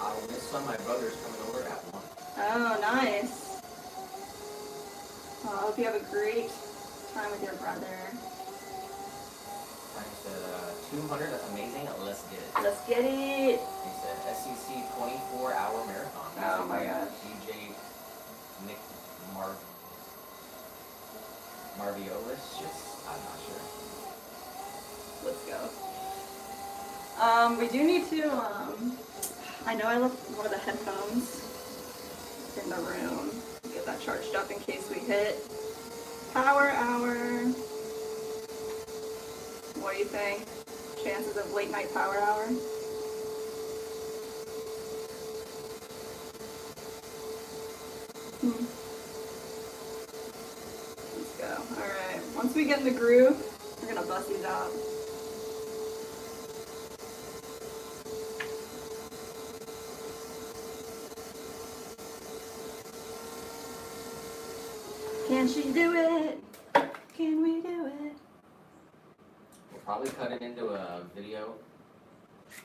I'll miss some. My brother's coming over at 1. Oh, nice. Well, I hope you have a great time with your brother. Times 200, that's amazing. Let's get it. Let's get it. He said SEC 24-hour marathon. Oh my gosh. DJ Nick Marviolis, I'm not sure. Let's go. We do need to, I know I left one of the headphones in the room. Get that charged up in case we hit power hour. What do you think? Chances of late night power hour? Let's go. Alright. Once we get in the groove, we're gonna bust these out. Can she do it? Can we do it? We'll probably cut it into a video.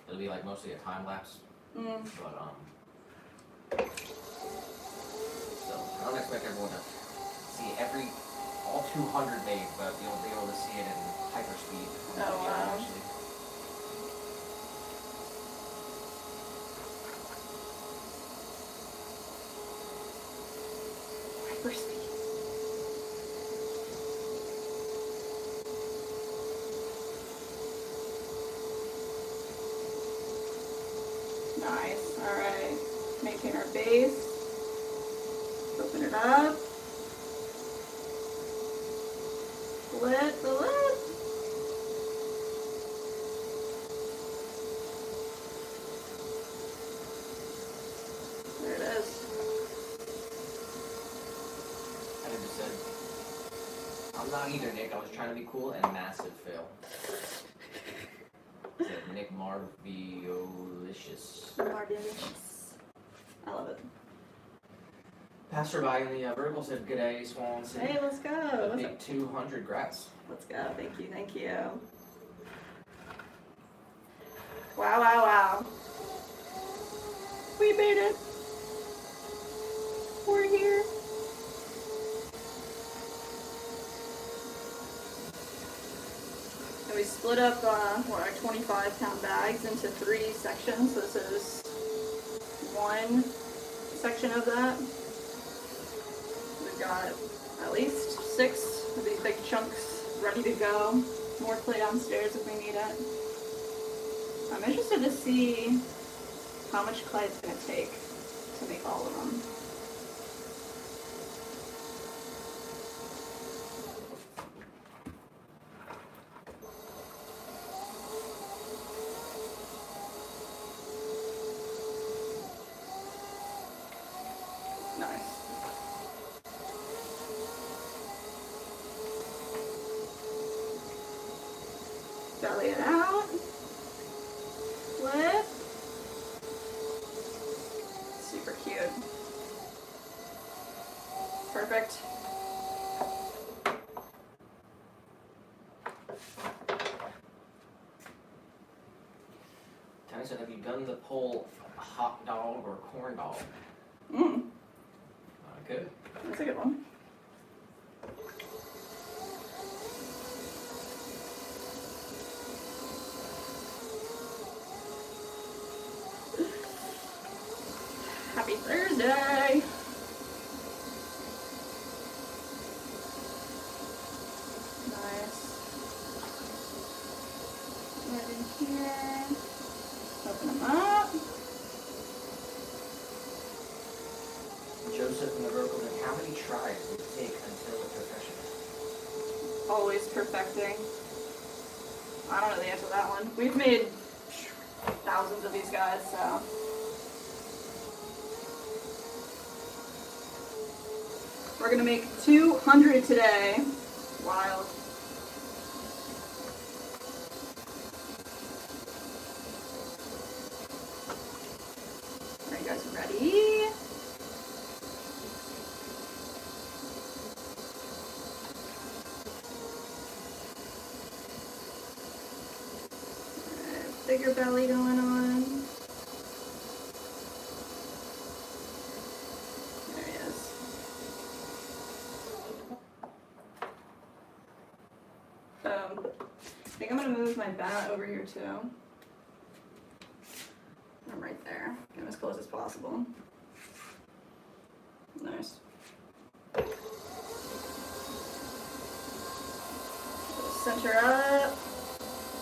It'll be like mostly a time lapse. But so I don't expect everyone to see all 200 days, but you'll be able to see it in hyper speed. Oh wow. Actually. Hyper speed. Nice. Alright. Making our base. Open it up. Flip the lid. There it is. I just said, I'm not either, Nick. I was trying to be cool and massive fail. Said Nick Marviolicious. Marvelous. I love it. Passerby in the vertical said, "Good day, Swan City." Hey, let's go. A big 200 grats. Let's go. Thank you. Thank you. Wow, wow, wow. We made it. We're here. And we split up our 25-pound bags into 3 sections. This is one section of that. We've got at least 6 of these big chunks ready to go. More clay downstairs if we need it. I'm interested to see how much clay it's going to take to make all of them. Belly it out. Flip. Super cute. Perfect. Tony said, "Have you done the poll hot dog or corn dog?" Good. That's a good one. Happy Thursday! Nice. Right in here. Open them up. Joseph in the vertical said, "How many tries would it take until a perfection?" Always perfecting. I don't know the answer to that one. We've made thousands of these guys, so. We're gonna make 200 today. Wild. Are you guys ready? Bigger belly going on. think I'm gonna move my bat over here too. I'm right there. Get as close as possible. Nice. Center up.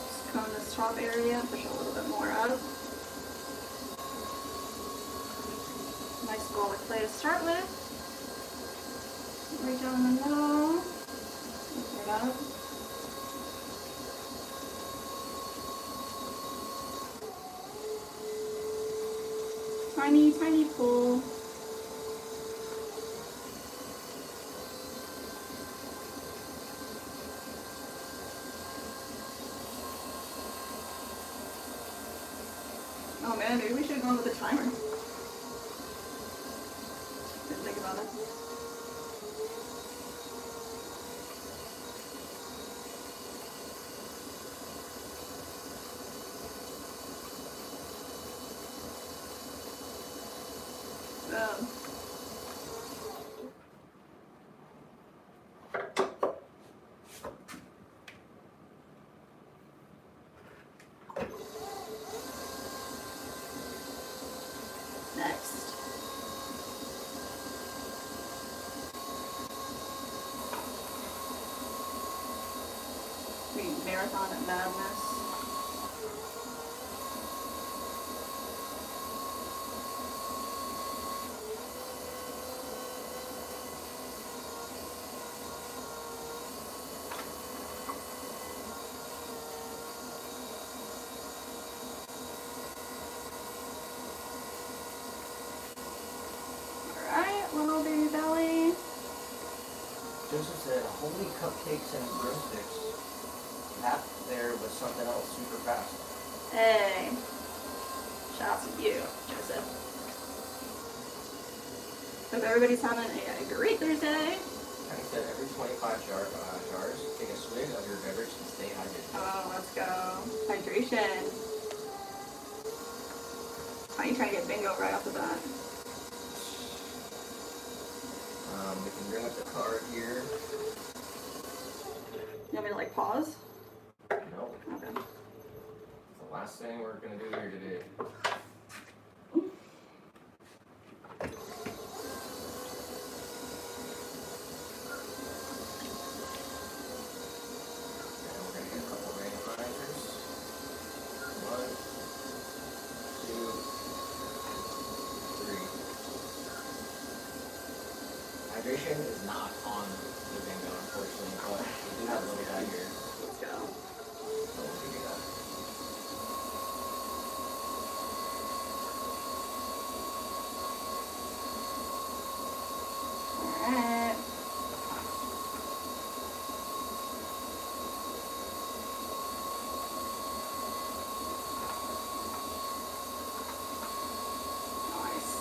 Just cone this top area, push a little bit more up. Nice ball of clay to start with. Right down the middle. Open it up. Tiny, tiny pool. Oh man, maybe we should have gone with a timer. Didn't think about it. Next. We marathon at madness. Alright, little baby belly. Joseph said, holy cupcakes and broomsticks. That there was something else super fast. Hey. Shout out to you, Joseph. Hope everybody's having a great Thursday. And he said, every 25 jars, take a swig of your beverage and stay hydrated. Oh, let's go. Hydration. Why are you trying to get bingo right off the bat? We can bring up the card here. You want me to like pause? No, Okay. it's the last thing we're gonna do here today. And we're gonna get a couple randomizers. 1, 2, 3. Hydration is not on the bingo, unfortunately, but we do have a little guy here. Let's go. So we'll figure it out. Alright. Nice.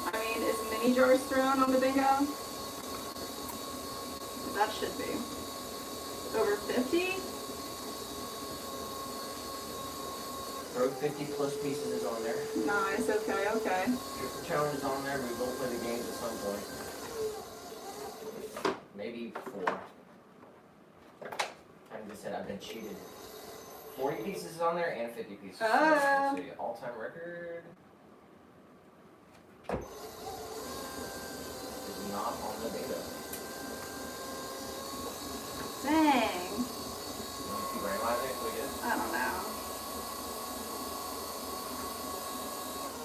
I mean, is mini jars thrown on the bingo? That should be. Over 50? Rogue 50 plus pieces is on there. Nice, okay, okay. Triple challenge is on there. We will play the games at some point. Maybe 4. I just said I've been cheated. 40 pieces is on there and 50 pieces. Ah. Let's see, all-time record is not on the bingo. Dang. You want to see randomize it? We did. I don't know.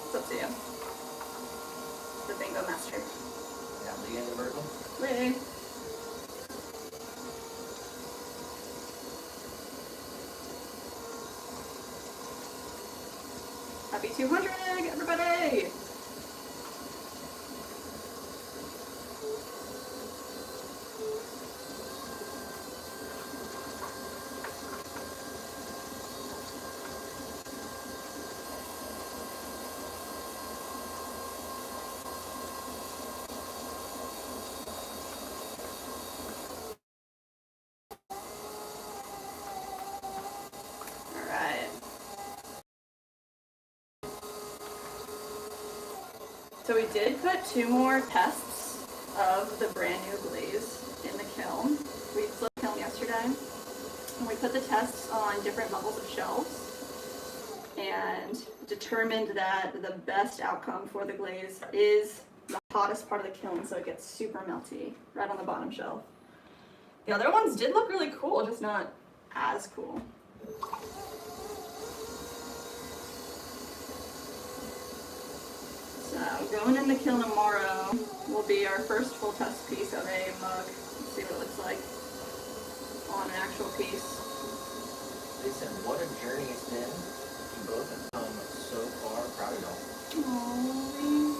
It's up to you. The bingo master. Yeah, Lee and the Virgil. Lee. Happy 200, everybody! Alright. So we did put 2 more tests of the brand new Glaze in the kiln. We flipped the kiln yesterday. And we put the tests on different levels of shelves and determined that the best outcome for the glaze is the hottest part of the kiln, so it gets super melty right on the bottom shelf. The other ones did look really cool, just not as cool. So going in the kiln tomorrow will be our first full test piece of a mug. Let's see what it looks like on an actual piece. They said, what a journey it's been. You both have come so far. Proud of y'all. Aww.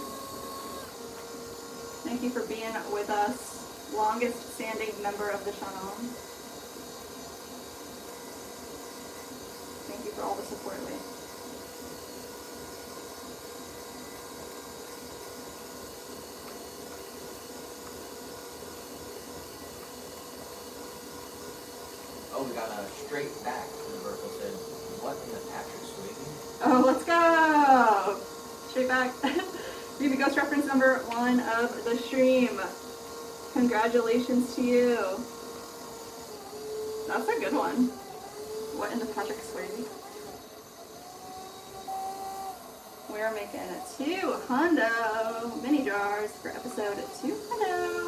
Thank you for being with us. Longest standing member of the channel. Thank you for all the support, Lee. Oh, we got a straight back to the vertical said, what in the Patrick Swayze? Oh, let's go! Straight back. Be the ghost reference number 1 of the stream. Congratulations to you. That's a good one. What in the Patrick Swayze? We're making 2 hundo mini jars for episode 2 hundo.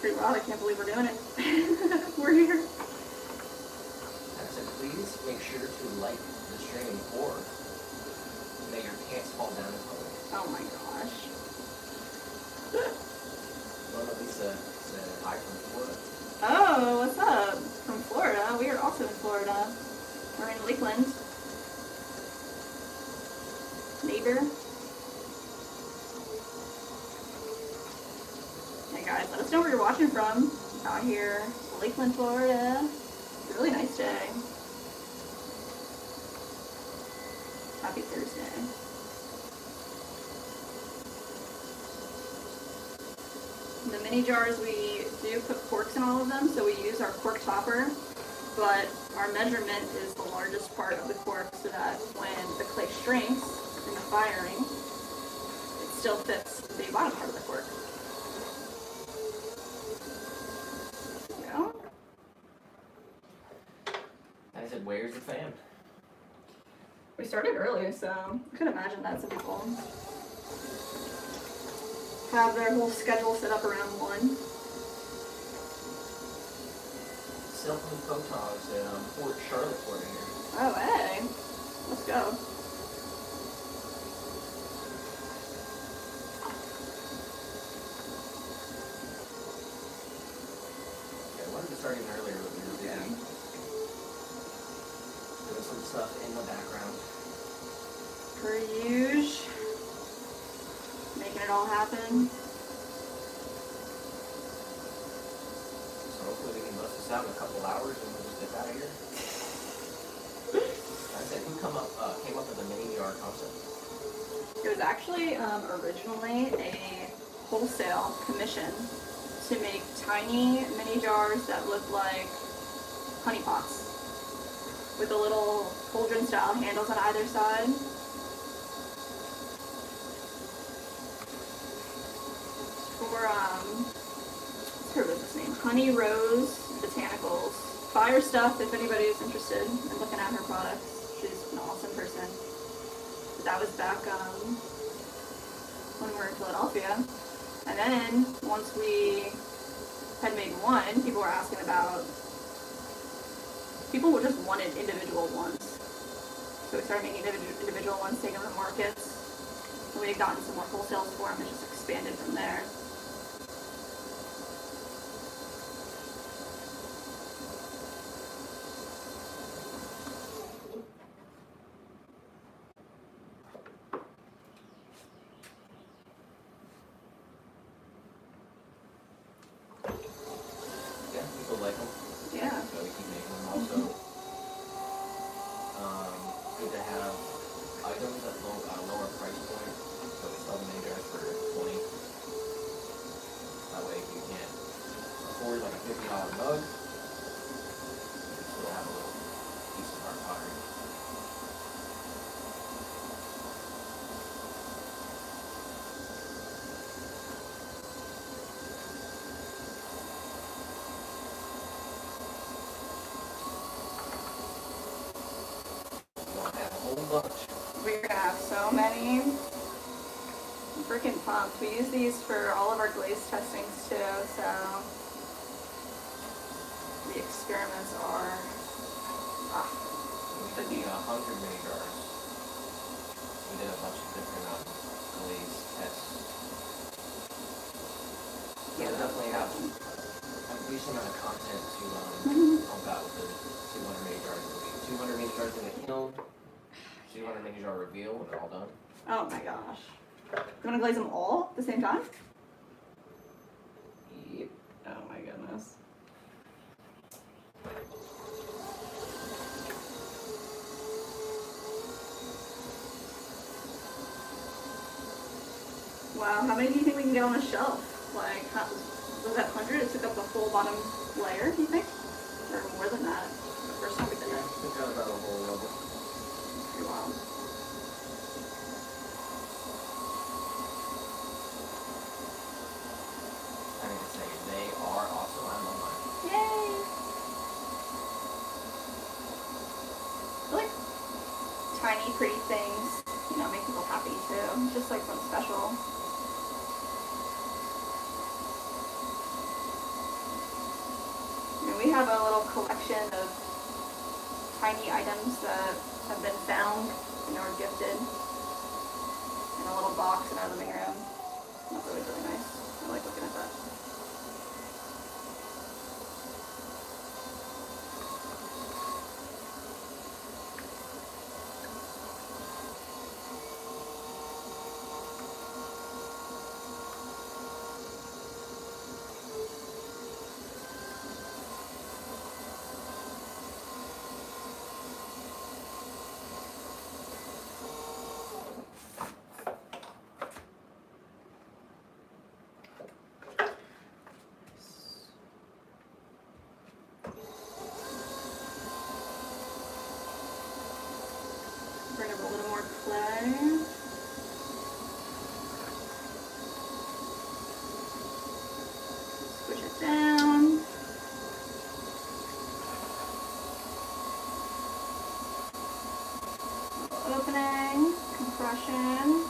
Pretty wild, I can't believe we're doing it. We're here. I said, please make sure to like the stream or may your pants fall down as well. Oh my gosh. Mona Lisa said, hi from Florida. Oh, what's up? From Florida. We are also in Florida. We're in Lakeland. Neighbor. Hey guys, let us know where you're watching from. Out here, Lakeland, Florida. It's a really nice day. Happy Thursday. The mini jars, we do put corks in all of them, so we use our cork topper, but our measurement is the largest part of the cork so that when the clay shrinks in the firing, it still fits the bottom part of the cork. Yeah. I said, where's the fan? We started early, so I could imagine that some people have their whole schedule set up around 1. Self-made photons in Fort Charlotte, Florida here. Oh, hey. Let's go. Yeah, I wanted to start even earlier, but we were busy. Doing some stuff in the background. Per usual. Making it all happen. So hopefully we can bust this out in a couple hours and we'll just get out of here. I said, who came up with the mini jar concept? It was actually originally a wholesale commission to make tiny mini jars that look like honey pots with the little cauldron style handles on either side. For what's her business name? Honey Rose Botanicals. Fire stuff if anybody is interested in looking at her products. She's an awesome person. But that was back when we were in Philadelphia. And then once we had made one, people were asking about, people just wanted individual ones. So we started making individual ones, taking them to markets. And we had gotten some more wholesales for them and just expanded from there. Yeah, people like mug. So we'll have a little piece of our pottery. We'll have a whole bunch. We're gonna have so many. I'm freaking pumped. We use these for all of our glaze testings too, so the experiments are We did the 100 mini jars. We did a bunch of different glaze tests. Yeah. We'll definitely have a decent amount of content to help out with the 200 mini jars. It'll be 200 mini jars in the kiln, 200 mini jar reveal when they're all done. Oh my gosh. You wanna glaze them all at the same time? Yep. Oh my goodness. Wow, how many do you think we can get on a shelf? Like, was that 100? It took up the full bottom layer, do you think? Or more than that? The first time we did it. I think that was about a whole level. Pretty wild. I need to say, they are awesome. I love mine. Yay! I like tiny, pretty things, you know, make people happy too. Just like something special. We have a little collection of tiny items that have been found and are gifted in a little box in our living room. That's always really nice. I like looking at that. Bring up a little more clay. Push it down. Opening, compression.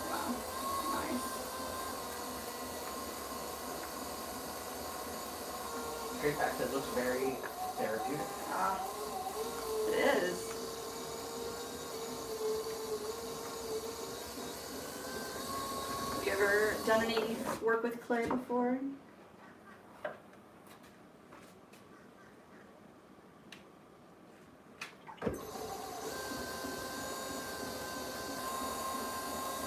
Wow, nice. Straight back, that looks very therapeutic. It is. Have you ever done any work with clay before?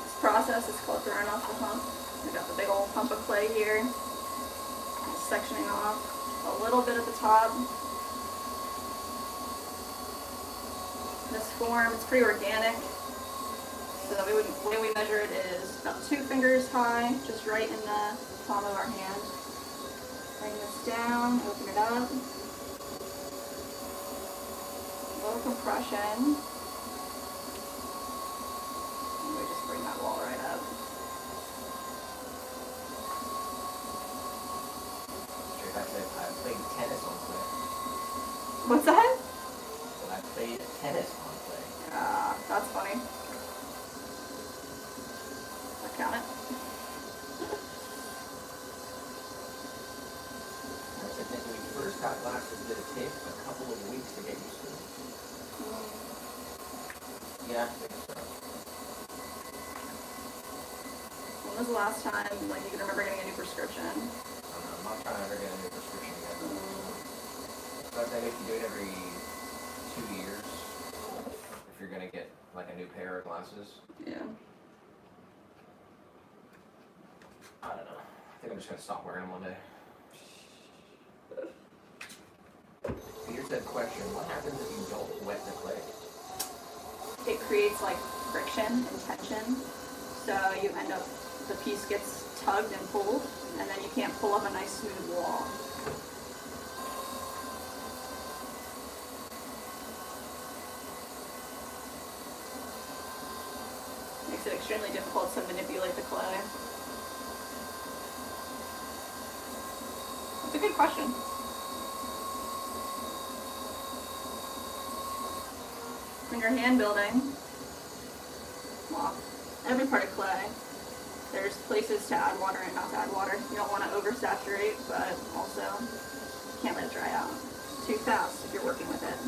This process is called drying off the hump. We got the big old hump of clay here. Just sectioning off a little bit at the top. This form, it's pretty organic. So the way we measure it is about 2 fingers high, just right in the palm of our hand. Bring this down, open it up. Low compression. And we just bring that wall right up. Straight back, I played tennis on clay. What's that? I played tennis on clay. That's funny. I count it. I think when we first got glasses, did it take a couple of weeks to get used to it? Yeah, I think so. When was the last time, like, you can remember getting a new prescription? I don't know, I'm not trying to ever get a new prescription yet. But I think if you do it every 2 years, if you're gonna get like a new pair of glasses. Yeah. I don't know. I think I'm just gonna stop wearing them one day. homestead question. What happens if you don't wet the clay? It creates like friction and tension, so you end up, the piece gets tugged and pulled, and then you can't pull up a nice smooth wall. Makes it extremely difficult to manipulate the clay. That's a good question. When you're hand building, well, every part of clay, there's places to add water and not to add water. You don't want to oversaturate, but also can't let it dry out too fast if you're working with it.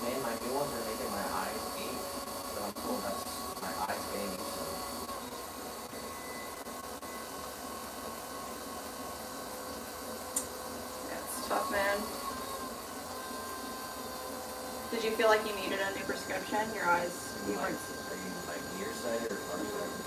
Man, my new ones are making my eyes ache, but I'm told that's my eyes getting used to them. Yeah, it's tough, man. Did you feel like you needed a new prescription? Your eyes, you Like, weren't. are you like nearsighted or farsighted?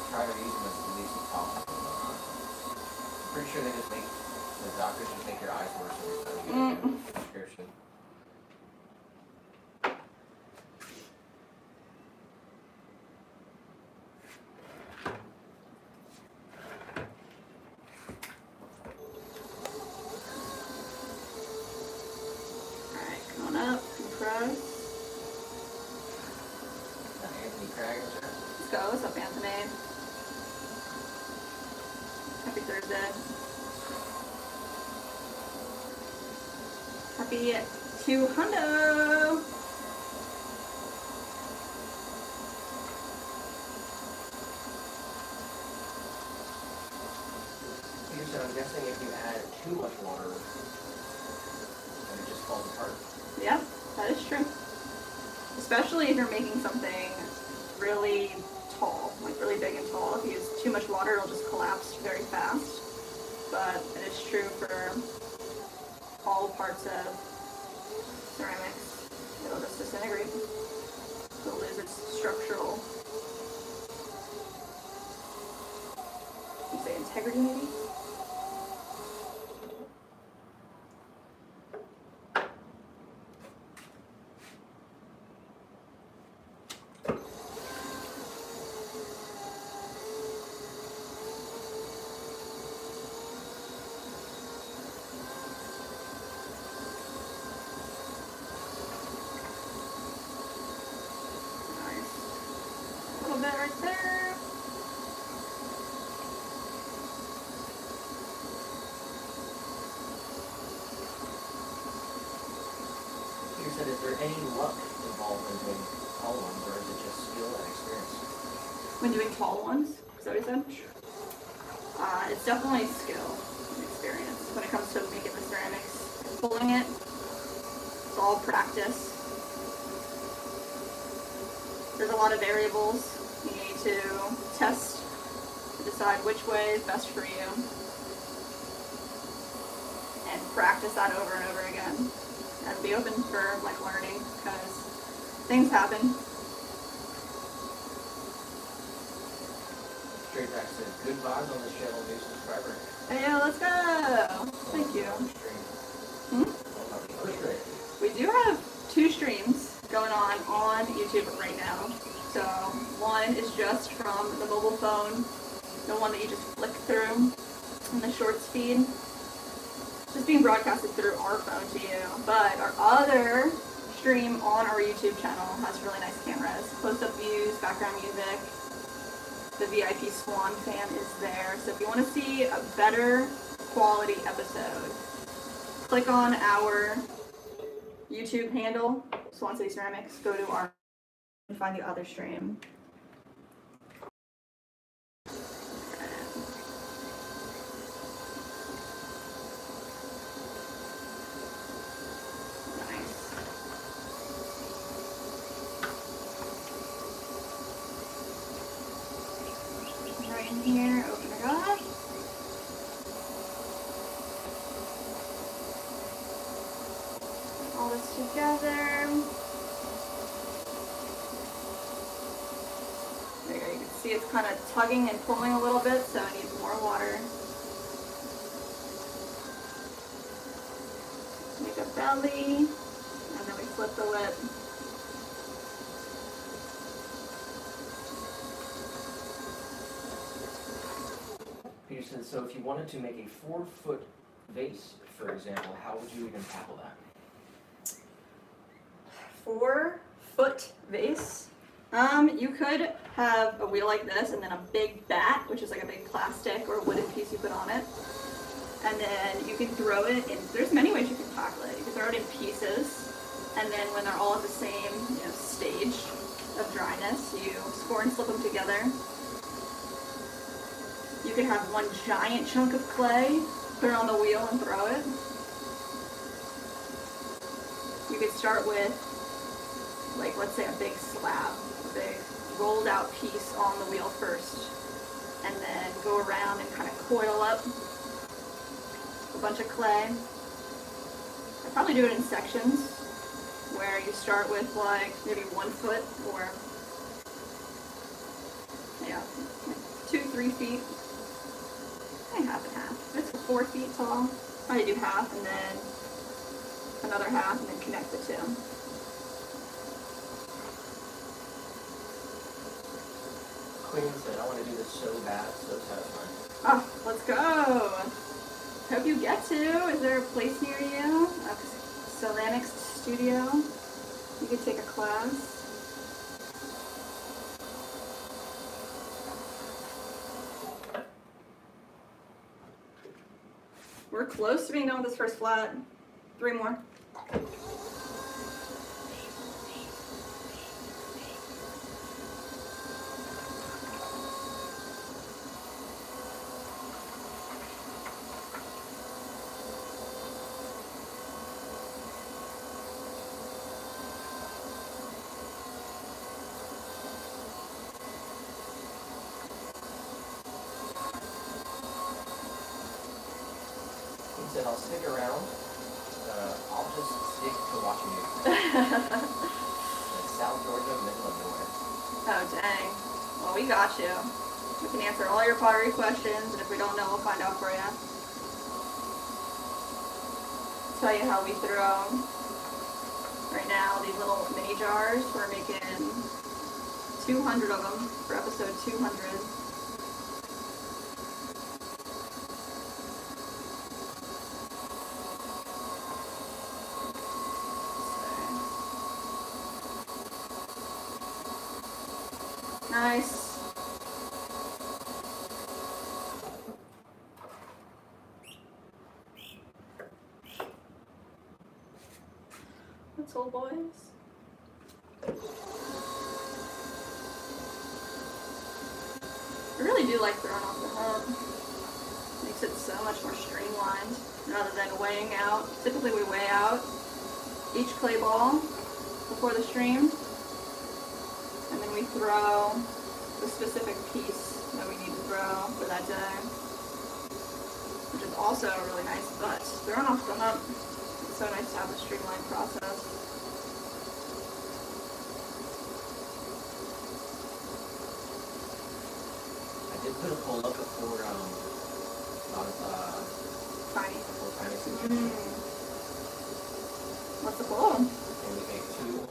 Try to use them as least as possible. I'm pretty sure they just make, the doctors just make your eyes worse every time you get a new prescription. Alright, come on up, compress. Anthony Craig, sir. Let's go. What's up, Anthony? Happy Thursday. Happy 200. Peter said, I'm guessing if you add too much water, then it just falls apart. Yeah, that is true. Especially if you're making something really tall, like really big and tall. If you use too much water, it'll just collapse very fast. But it is true for all parts of ceramics. It'll just disintegrate. It'll lose its structural, you say integrity maybe? Bit right there. Peter said, is there any luck involved in doing tall ones, or is it just skill and experience? When doing tall ones, is that what you said? It's definitely skill and experience. When it comes to making the ceramics and pulling it, it's all practice. There's a lot of variables you need to test to decide which way is best for you, and practice that over and over again, and be open for like learning, because things happen. Straight back said, good vibes on this channel, new subscriber. Hey, yo, let's go! Thank you. We do have 2 streams going on YouTube right now. So one is just from the mobile phone, the one that you just flick through in the shorts feed. It's just being broadcasted through our phone to you. But our other stream on our YouTube channel has really nice cameras. Close-up views, background music. The VIP Swan fan is there. So if you want to see a better quality episode, click on our YouTube handle, Swan City Ceramics, go to our and find the other stream. Right in here, open it up. All this together. There you go. You can see it's kind of tugging and pulling a little bit, so I need more water. Make a belly, and then we flip the lip. Peterson, so if you wanted to make a 4-foot vase, for example, how would you even tackle that? 4-foot vase. You could have a wheel like this and then a big bat, which is like a big plastic or wooden piece you put on it. And then you can throw it in, there's many ways you can tackle it. You can throw it in pieces, and then when they're all at the same stage of dryness, you score and slip them together. You could have one giant chunk of clay, put it on the wheel and throw it. You could start with, like, let's say a big slab, a big rolled out piece on the wheel first, and then go around and kind of coil up a bunch of clay. I'd probably do it in sections, where you start with like maybe 1 foot or 2-3 feet. Half and half. If it's 4 feet tall, probably do half and then another half and then connect the two. Queen said, I want to do this so bad, so satisfying. Oh, let's go! Hope you get to. Is there a place near you? A ceramics studio? You could take a class. We're close to being done with this first flat. 3 more. Said I'll stick around. I'll just stick to watching you. Like South Georgia, middle of nowhere. Oh, dang. Well, we got you. We can answer all your pottery questions, and if we don't know, we'll find out for you. Tell you how we throw, right now, these little mini jars. We're making 200 of them for episode 200. Nice. That's all, boys. I really do like throwing off the hub. Makes it so much more streamlined rather than weighing out. Typically we weigh out each clay ball before the stream. And then we throw the specific piece that we need to throw for that day, which is also really nice, but throwing off the hump, it's so nice to have a streamlined process. I did put a poll up before, Tiny. before Tiny Solution. What's the goal? And we make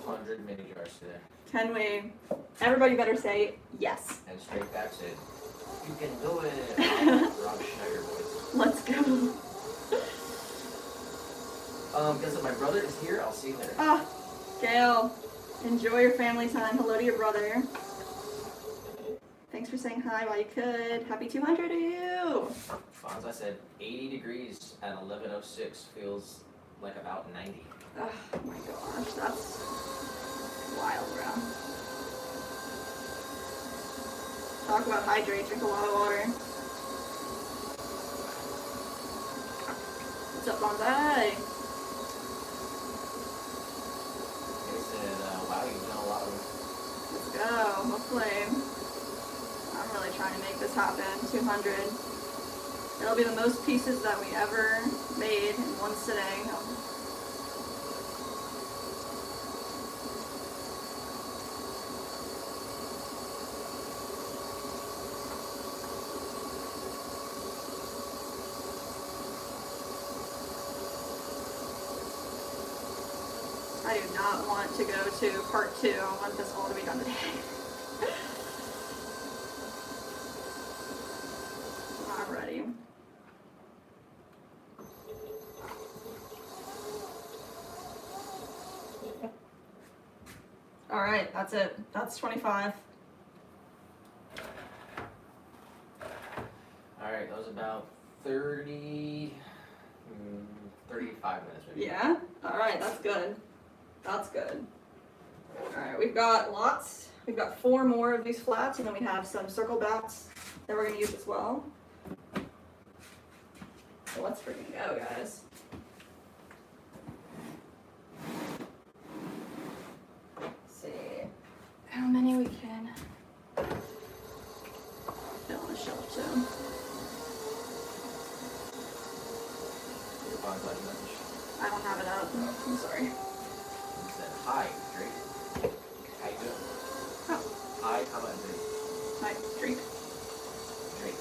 200 mini jars today. Can we? Everybody better say yes. And straight back said, you can do it. Rob Schneider voice. Let's go. Guess if my brother is here, I'll see you later. Gail, enjoy your family time. Hello to your brother. Thanks for saying hi while you could. Happy 200 to you. Fonz, I said 80 degrees at 11:06 feels like about 90. Oh my gosh, that's wild, bro. Talk about hydrate, drink a lot of water. What's up, Bonsai? They said, wow, you've done a lot of them. Let's go, hopefully. I'm really trying to make this happen. 200. It'll be the most pieces that we ever made in one sitting. I do not want to go to part 2. I want this all to be done today. I'm ready. All right, that's it. That's 25. All right, that was about 35 minutes maybe. Yeah? All right, that's good. That's good. All right, we've got lots. We've got 4 more of these flats, and then we have some circle bats that we're gonna use as well. So let's freaking go, guys. Let's see how many we can fit on the shelf too. Your Fonz like message. I don't have it up. I'm sorry. He said, hi, Drake. How you doing? Oh, Hi, how about Drake? hi, Drake. Drake.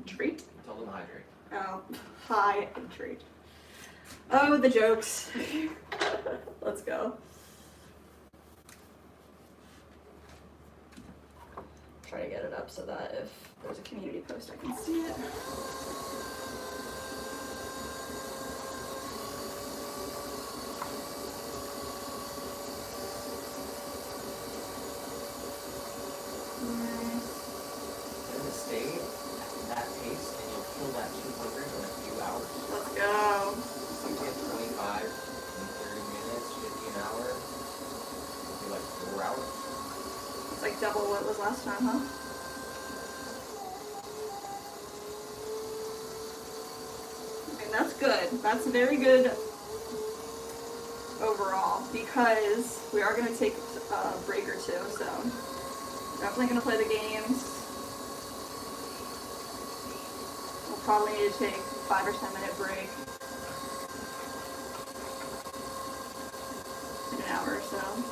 Drake? Tell them hi, Drake. Oh, hi, Drake. Oh, the jokes. Let's go. Try to get it up so that if there's a community post, I can see it. Nice. You're gonna stay at that pace and you'll kill that 200 in a few hours. Let's go. So you get 25 in 30 minutes, 50 an hour. It'll be like 4 hours. It's like double what it was last time, huh? And that's good. That's very good overall because we are going to take a break or two, so definitely going to play the games. We'll probably need to take a 5 or 10 minute break in an hour or so.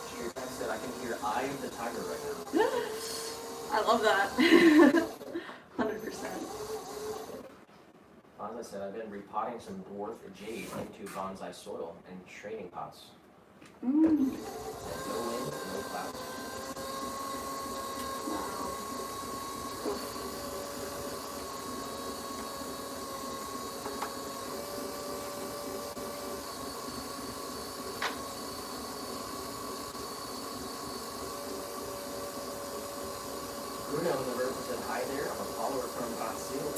Street Pack said, I can hear Eye of the Tiger right now. I love that. 100%. Fonz said, I've been repotting some dwarf jade into bonsai soil and training pots. Mm. Said, no wind, no clouds. Bruno in the room said, hi there, I'm a follower from Brazil.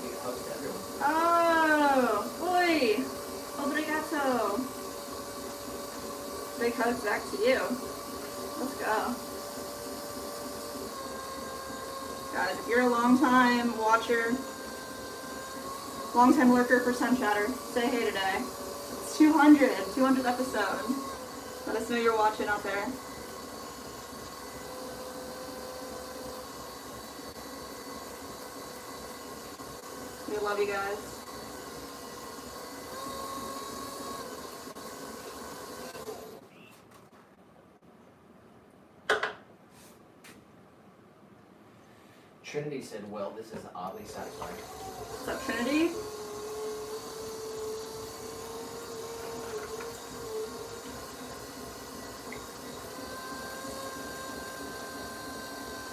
You can host everyone. Oh, boy. Obrigado. Big hugs back to you. Let's go. Guys, if you're a long time watcher, long time lurker for Sun Chatter, say hey today. It's 200th episode. Let us know you're watching out there. We love you guys. Trinity said, well, this is oddly satisfying. What's up, Trinity?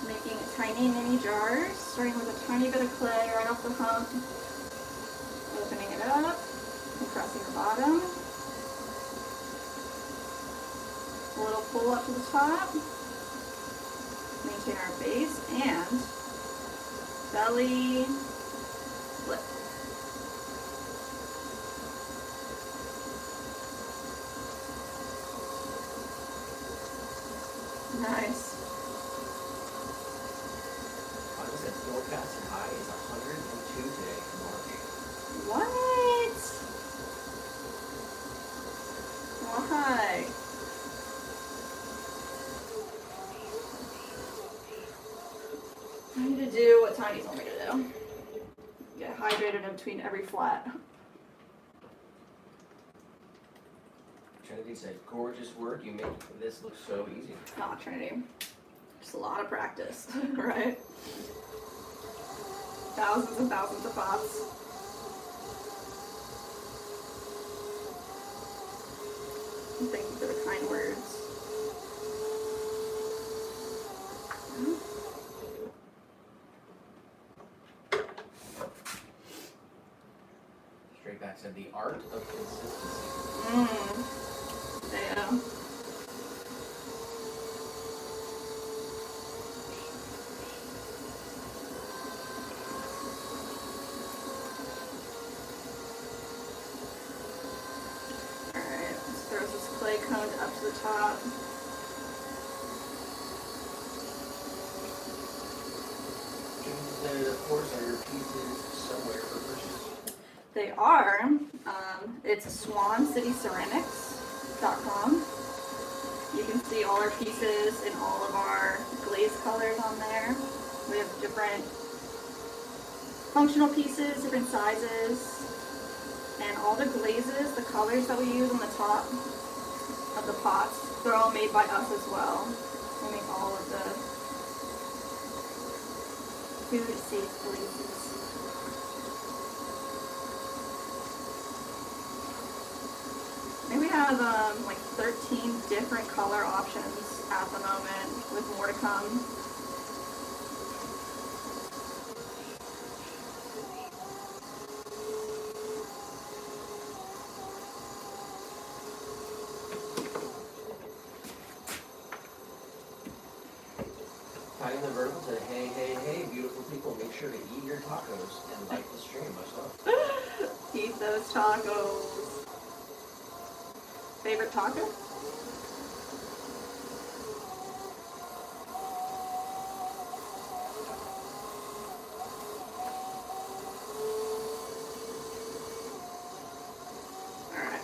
Making tiny mini jars, starting with a tiny bit of clay right off the hump, opening it up, compressing the bottom, a little pull up to the top, maintain our base, and belly flip. Nice. I was at forecast and high is 102 today in March. What? Why? I need to do what Tiny told me to do. Get hydrated in between every flat. Trinity said, gorgeous work. You make this look so easy. Not Trinity. Just a lot of practice, right? Thousands and thousands of pots. Thank you for the kind words. Straight back said, the art of consistency. Yeah. Alright, let's throw this clay cone up to the top. Trinity said, of course, are your pieces somewhere for purchase? They are. It's swancityceramics.com. You can see all our pieces and all of our glaze colors on there. We have different functional pieces, different sizes, and all the glazes, the colors that we use on the top of the pots, they're all made by us as well. We make all of the food safe glazes. We have like 13 different color options at the moment, with more to come. Tying the vertical said, hey, hey, hey, beautiful people, make sure to eat your tacos and like the stream. Much love. Eat those tacos. Favorite taco? Alright.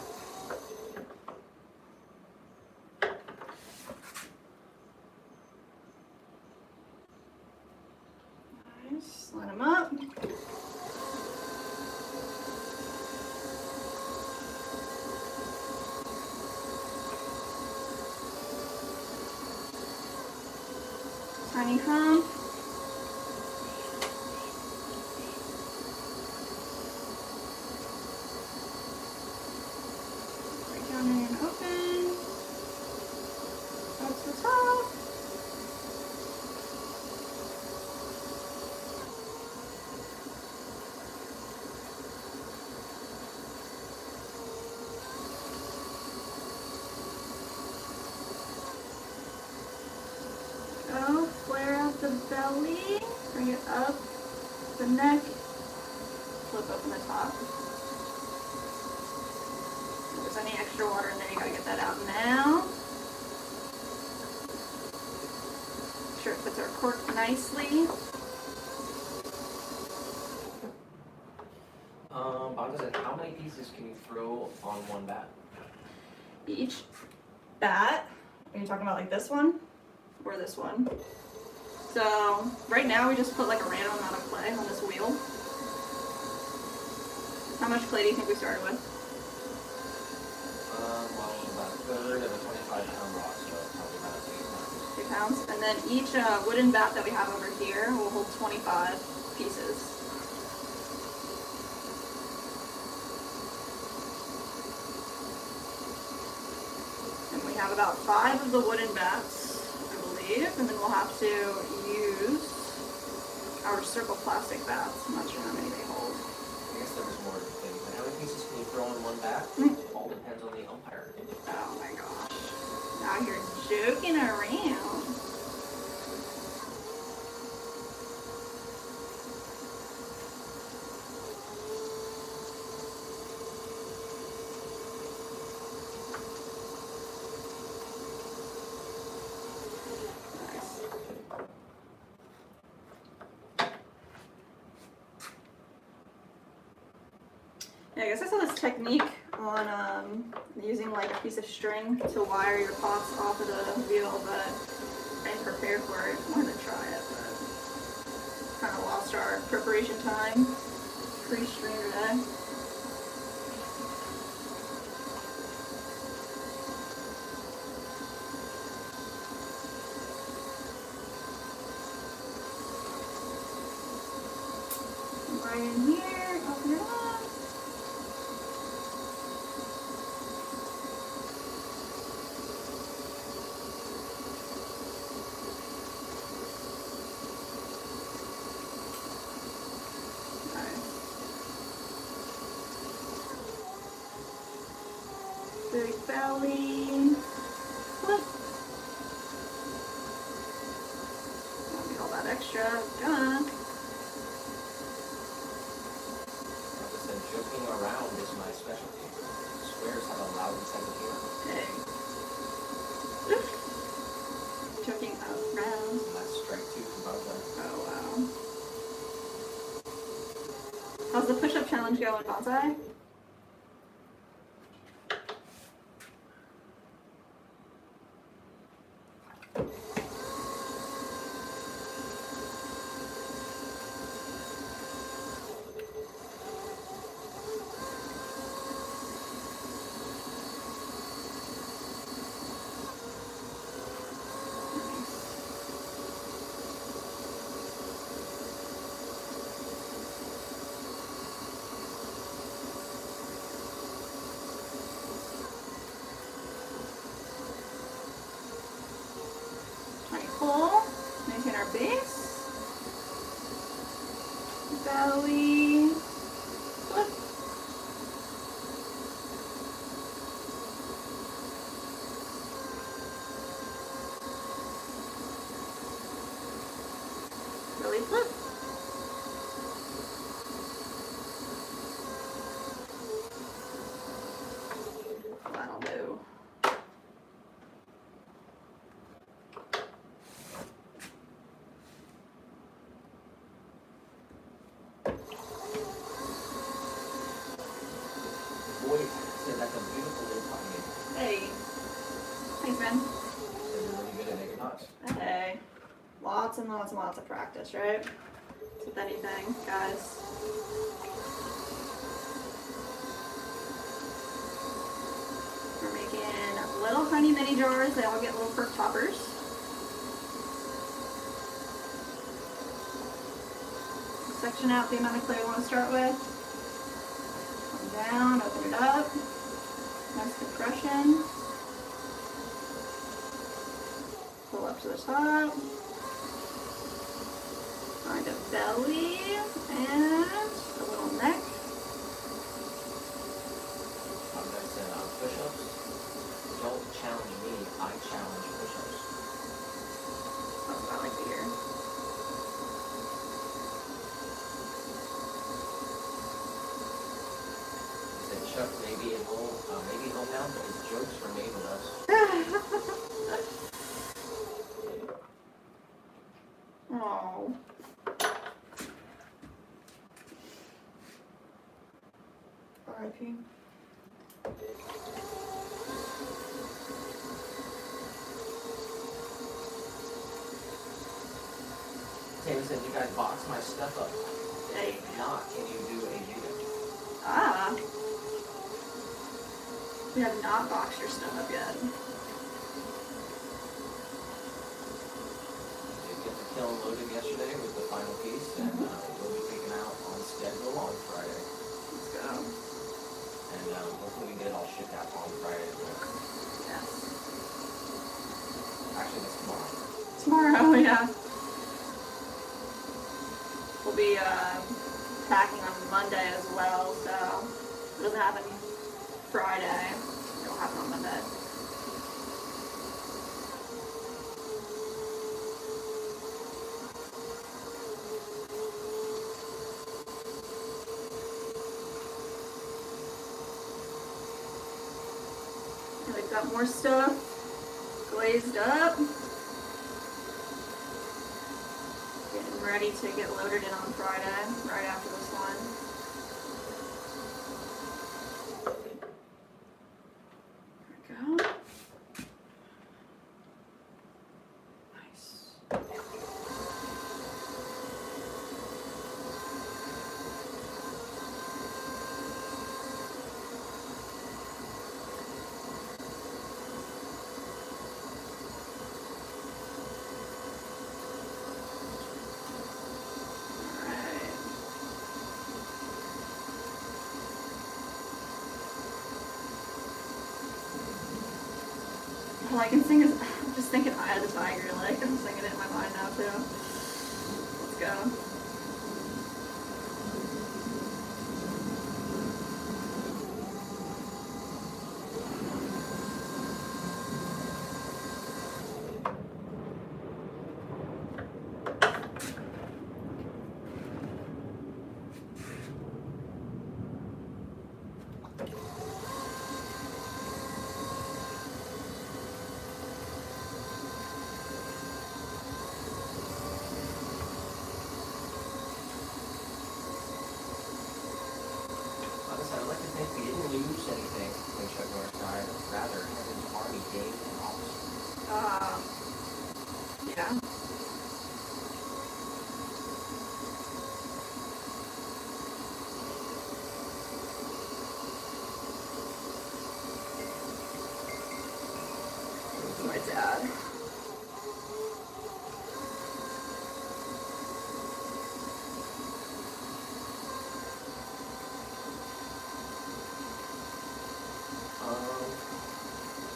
Nice. Line them up. Tiny hump. Right down and open. Up to the top. Go, flare out the belly, bring it up the neck, flip open the top. If there's any extra water in there, you gotta get that out now. Make sure it fits our cork nicely. Bongo said, how many pieces can you throw on one bat? Each bat, are you talking about like this one? Or this one? So right now we just put like a random amount of clay on this wheel. How much clay do you think we started with? Well, about a third of a 25-pound rock, so probably about 8 pounds. 2 pounds. And then each wooden bat that we have over here will hold 25 pieces. And we have about 5 of the wooden bats, I believe, and then we'll have to use our circle plastic bats. I'm not sure how many they hold. I guess there was more things. But how many pieces can you throw in one bat? All depends on the umpire. Oh my gosh. Now you're joking around. Yeah, I guess I saw this technique on using like a piece of string to wire your pots off of the wheel, but I didn't prepare for it. I wanted to try it, but kind of lost our preparation time. Pre-stream today. Right in here, open it up. Big belly. Flip. Don't need all that extra junk. Like I said, joking around is my specialty. Squares have a loud sense of humor. Hey. Joking around. That's strike two from Bonsai. Oh wow. How's the push-up challenge going, Bonsai? Pull, maintain our base, belly, flip. Belly flip. That'll do. Boy, said that's a beautiful little puppy. Hey. Thanks, man. Said you're really good at making knots. Hey. Lots and lots and lots of practice, right? With anything, guys. We're making little tiny mini jars. They all get little perk toppers. Section out the amount of clay we want to start with. Come down, open it up. Nice compression. Pull up to the top. Find a belly and a little neck. I said push-ups. Don't challenge me, I challenge push-ups. That's what I like to hear. He said Chuck maybe home now, but his jokes were made with us. Oh. R.I.P. Tammy said, you guys box my stuff up. Hey. If not, can you do a unit? Ah. We have not boxed your stuff up yet. Did get the kiln loaded yesterday with the final piece, and we'll be taken out on schedule on Friday. Let's go. And hopefully we get it all shipped out on Friday. Yes. Actually, that's tomorrow. Tomorrow, yeah. be packing on Monday as well, so it doesn't happen Friday. It'll happen on Monday. And we've got more stuff glazed up. Getting ready to get loaded in on Friday, right after this one. There we go. Nice. All I can sing is, I'm just thinking Eye of the Tiger, like, I'm singing it in my mind now, too. Let's go. Honestly, I'd like to think we didn't lose anything when Chuck Norris died. Rather, his army gained and lost. Yeah. This is my dad.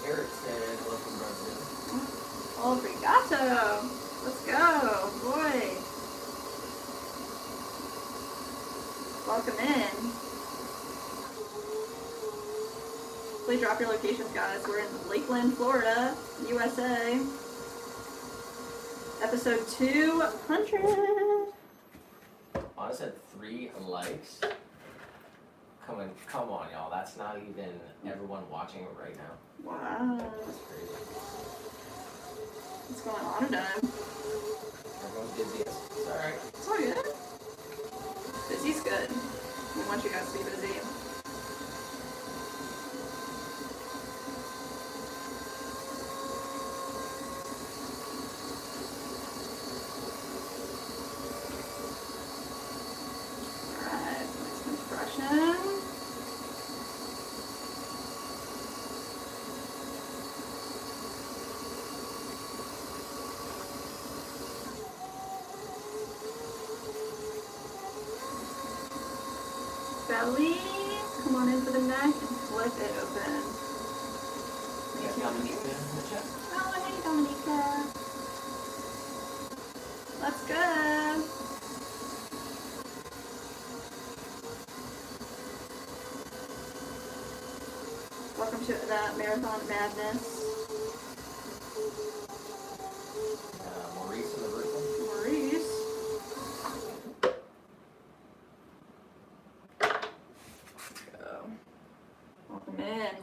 Eric said, hello from Brazil. Oh, Brigato! Let's go, boy! Welcome in. Please drop your locations, guys. We're in Lakeland, Florida, USA. Episode 200. Honestly, at 3 likes. Come on, y'all. That's not even everyone watching it right now. Wow. That's crazy. What's going on today? Everyone's busy. It's alright. It's all good. Busy's good. We want you guys to be busy. Alright, nice compression. Belly, come on in for the neck and flip it open. You got Dominica in the chat? Oh, hey Dominica. Let's go. Welcome to the Marathon Madness. Maurice in the room. Maurice. Welcome in.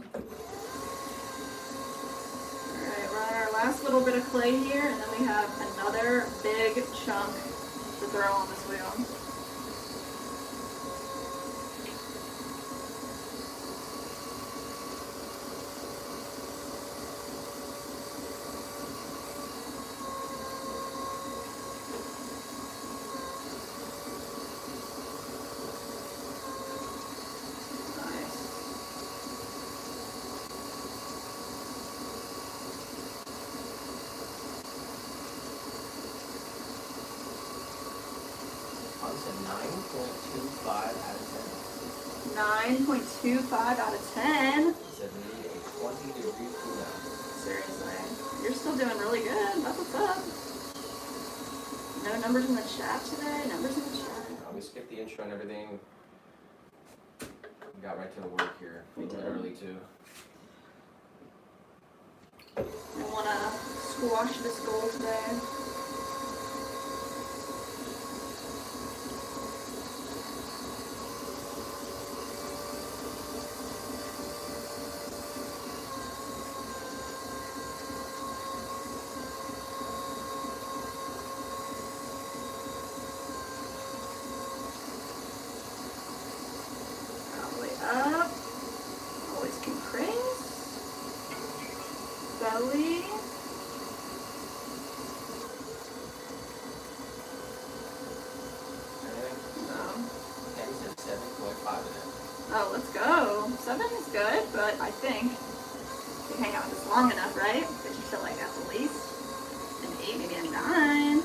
Alright, we're on our last little bit of clay here, and then we have another big chunk to throw on this wheel. Honestly, 9.25 out of 9.25 out of 10.10. He said we need a 20-degree cool down. Seriously. You're still doing really good. That's what's up. No numbers in the chat today. Numbers in the chat. we skipped the intro and everything. We got right to the work here. We did. Literally too. I want to squash this goal today. Up, always compress, belly, Yeah, you said 7.5 in it. oh, let's go. 7 is good, but I think if you hang out with us long enough, right, that you feel like that's at least an 8, maybe a 9.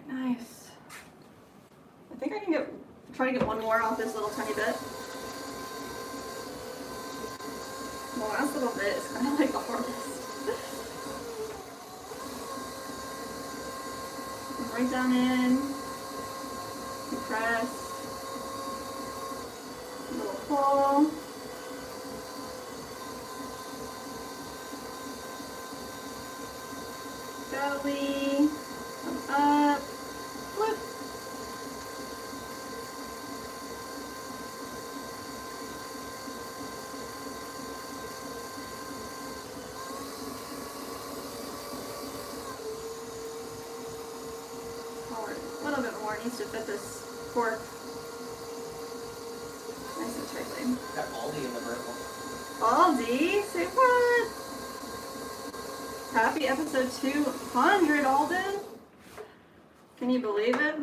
Nice. I think I can try to get one more off this little tiny bit. The last little bit is kind of like the hardest. Right down in, compress, a little pull. Belly, come up, flip. Forward. A little bit more, it needs to fit this fork nice and tightly. Got Aldi in the vertical. Aldi, say what? Happy episode 200, Alden. Can you believe it?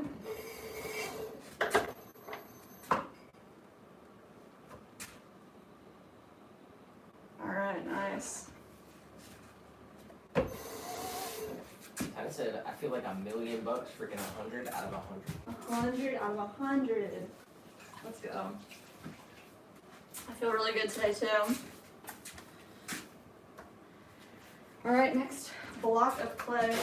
Alright, nice. I said, I feel like $1,000,000 freaking 100 out of 100. 100 out of 100. Let's go. I feel really good today, too. Alright, next block of clay.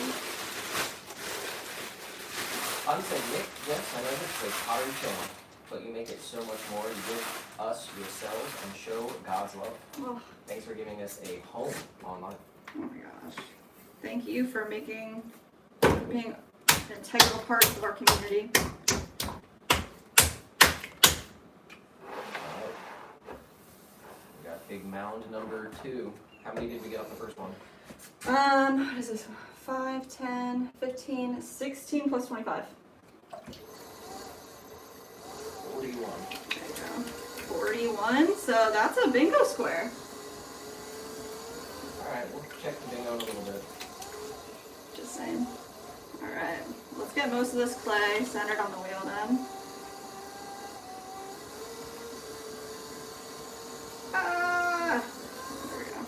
Honestly, Nick, yes, I know this is a Pottery channel, but you make it so much more. You give us yourselves and show God's love. Oh, Thanks for giving us a home online. oh my gosh. Thank you for being an integral part of our community. We got big mound number 2. How many did we get off the first one? What is this? 5, 10, 15, 16 plus 25. 41. There you go. 41, so that's a bingo square. Alright, we'll check the bingo in a little bit. Just saying. Alright, let's get most of this clay centered on the wheel then. Ah! There we go.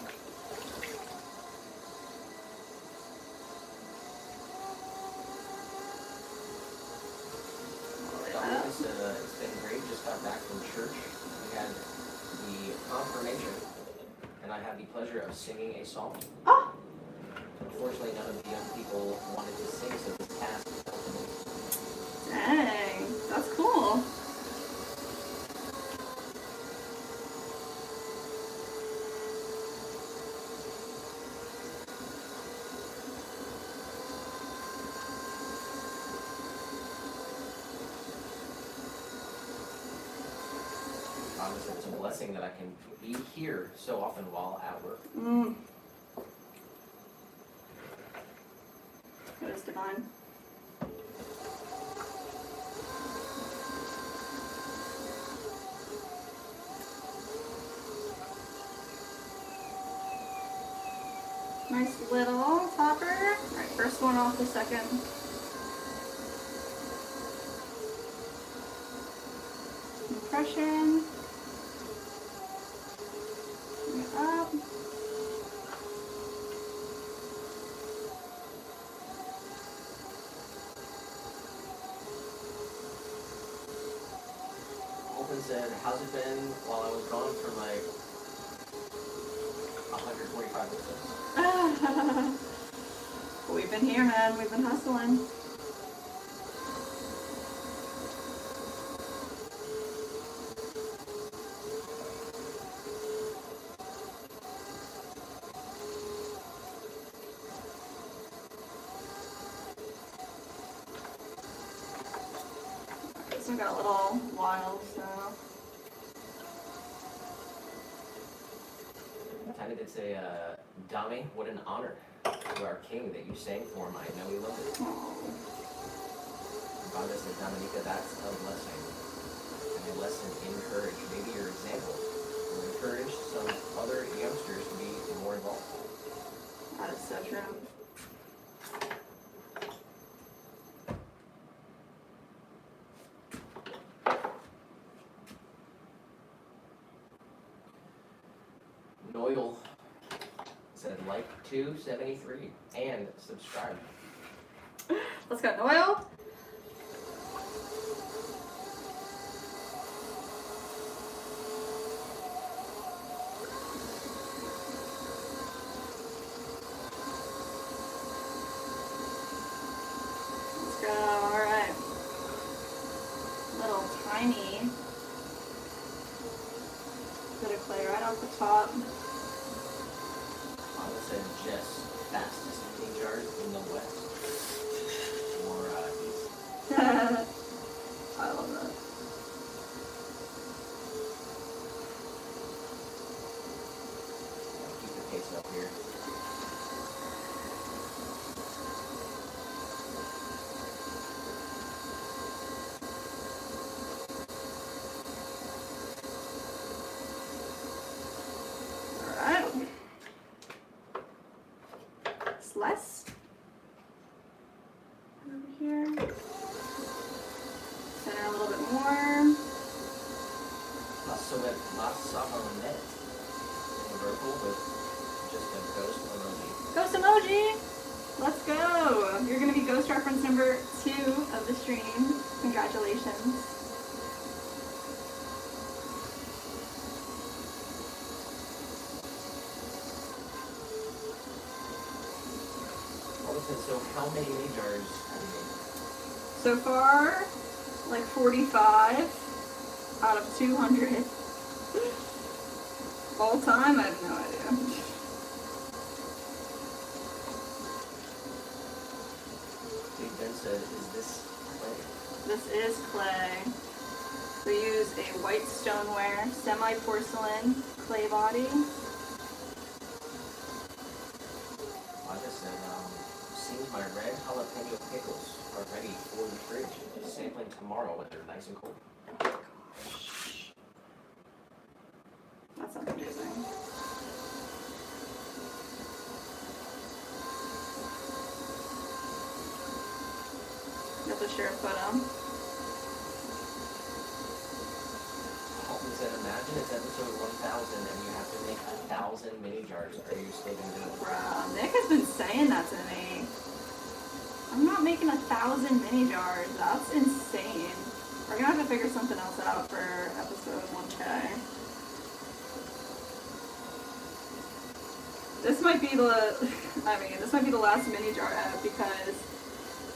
All the way up. It's been great. Just got back from church. We had the confirmation, and I had the pleasure of singing a song. Oh! Unfortunately, none of the young people wanted to sing, so this task fell to me. Dang, that's cool. Obviously, it's a blessing that I can be here so often while at work. It is divine. Nice little topper. Alright, first one off the second. Compression. Bring it up. How's it been while I was gone for like 145 episodes? We've been here, man. We've been hustling. This one got a little wild, so. Tiny did say, Dami, what an honor to our king that you sang for him. I know he loved it. Rhonda said, Dominica, that's a blessing. And a lesson in courage. Maybe your example will encourage some other youngsters to be more involved. That is so true. Noel said, like 273 and subscribe. Let's go, Noel. Let's go. All right. Little tiny bit of clay right off the top. Rhonda said, Jess, fastest mini jars in the West. Or East. I love that. Keep the pace up here. Alright. Celeste. Over here. Center a little bit more. La Samonet in vertical with just a ghost emoji. Ghost emoji! Let's go! You're gonna be ghost reference number 2 of the stream. Congratulations. So how many mini jars have you made? So far, like 45 out of 200. All time, I have no idea. Big Ben said, is this clay? This is clay. We use a white stoneware, semi-porcelain clay body. I just said, seems my red jalapeno pickles are ready for the fridge. Sampling tomorrow when they're nice and cold. That sounds amazing. Got the sheriff photo. Halton said, imagine it's episode 1000 and you have to make 1,000 mini jars. Are you still going to do it? Bruh, Nick has been saying that to me. I'm not making 1,000 mini jars. That's insane. We're gonna have to figure something else out for episode 1K. This might be the last mini jar ad because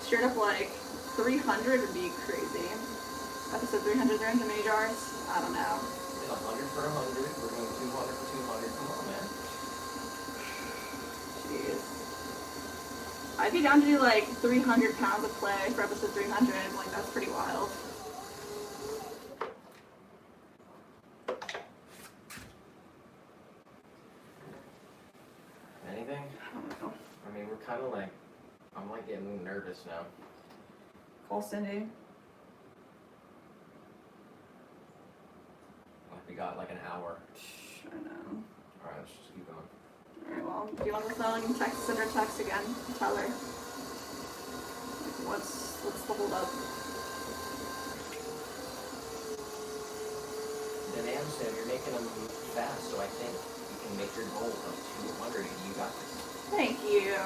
straight up like 300 would be crazy. Episode 300 mini jars? I don't know. 100 for 100. We're doing 200 for 200. Come on, man. Jeez. I'd be down to do like 300 pounds of clay for episode 300. Like, that's pretty wild. Anything? I don't know. I mean, we're kind of like, I'm like getting nervous now. Call Cindy. Like we got like an hour. I know. Alright, let's just keep going. Alright, well, if you want the phone, you can send her a text again. Tell her. What's the hold up? The man said you're making them fast, so I think you can make your goal of 200 and you got this. Thank you.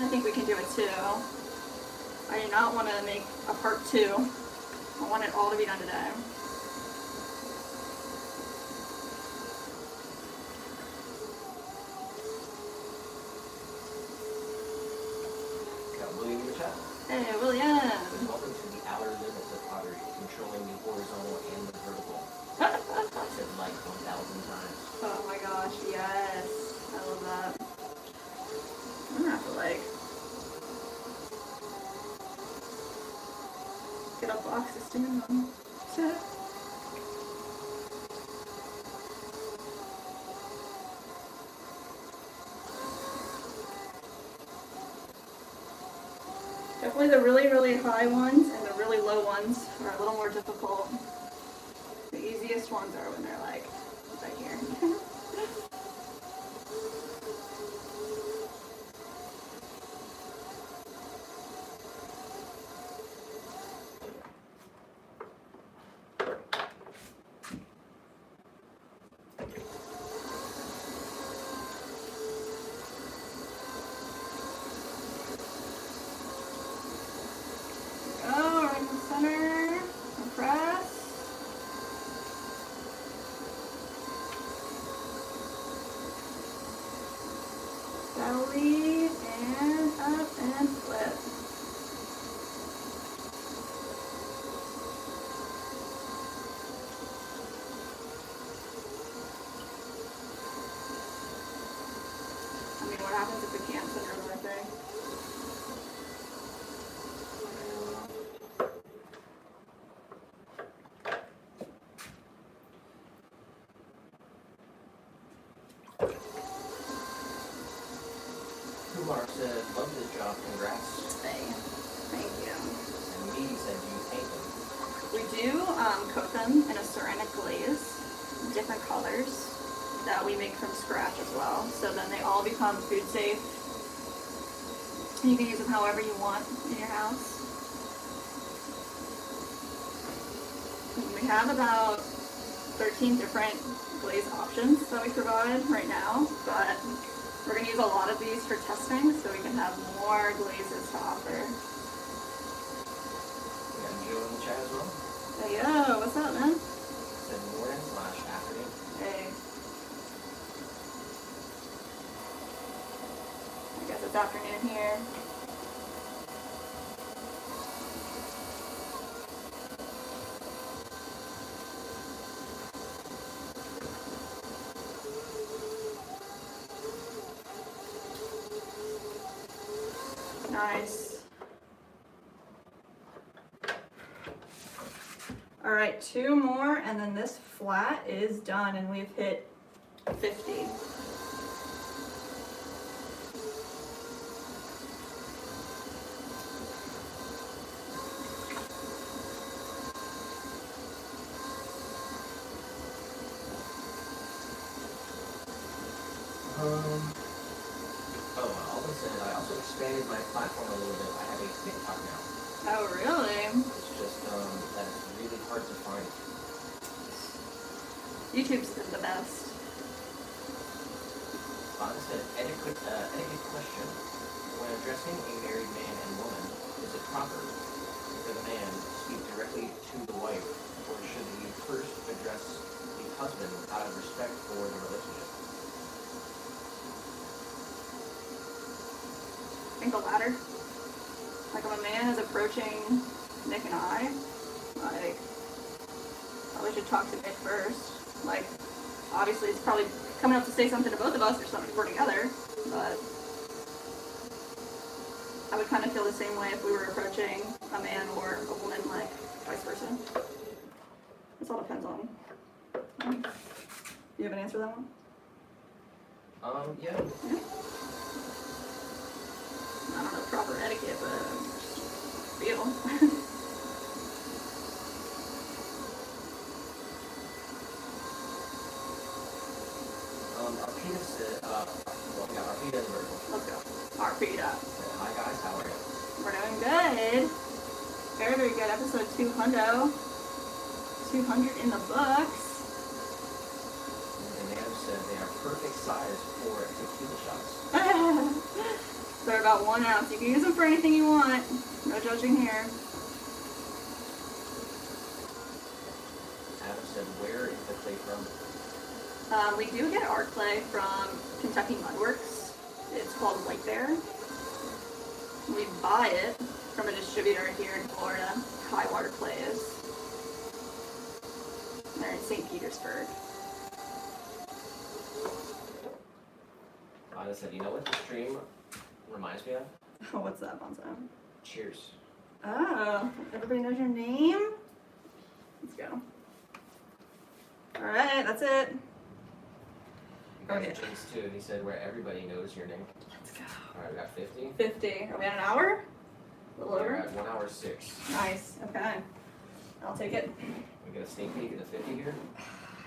I think we can do it too. I do not want to make a part 2. I want it all to be done today. got boxes too. Definitely the really, really high ones and the really low ones are a little more difficult. The easiest ones are when they're like right here. Oh, right in the center. Press. Belly and up and flip. I mean, what happens if we can't send her birthday? Kumar said, love this job, congrats. Hey, thank you. And Meady said, do you paint them? We do coat them in a ceramic glaze, different colors that we make from scratch as well. So then they all become food safe. You can use them however you want in your house. We have about 13 different glaze options that we provide right now, but we're going to use a lot of these for testing so we can have more glazes to offer. We got Joe in the chat as well. Hey, yo, what's up, man? Said morning/afternoon. Hey. I guess it's afternoon here. Nice. All right, 2 more, and then this flat is done, and we've hit 50. Alden said, I also expanded my platform a little bit. I have a TikTok now. Oh, really? It's just that it's really hard to find. YouTube's the best. Alden said, etiquette question. When addressing a married man and woman, is it proper for the man to speak directly to the wife, or should he first address the husband out of respect for the relationship? I think the latter. Like if a man is approaching Nick and I, like, probably should talk to Nick first. Like, obviously it's probably coming up to say something to both of us or something if we're together, but I would kind of feel the same way if we were approaching a man or a woman, like vice versa. This all depends on. You have an answer to that one? Yeah. I don't know proper etiquette, but feel. Arpita said, well, yeah, Arpita is vertical. Let's go. Arpita. Said, hi guys, how are you? We're doing good. Very, very good. Episode 200. 200 in the books. And Nam said they are perfect size for tequila shots. They're about 1 ounce. You can use them for anything you want. No judging here. Adam said, where is the clay from? We do get our clay from Kentucky Mudworks. It's called White Bear. We buy it from a distributor here in Florida. High Water Clay is. They're in St. Petersburg. Anna said, you know what the stream reminds me of? Oh, what's that, Bonzo? Cheers. Oh, everybody knows your name? Let's go. Alright, that's it. You got Okay. Jinx too. He said where everybody knows your name. Let's go. Alright, we got 50. 50. Are we at an hour? A little We're over? at 1 hour 6. Nice. Okay. I'll take it. We get a sneak peek at the 50 here.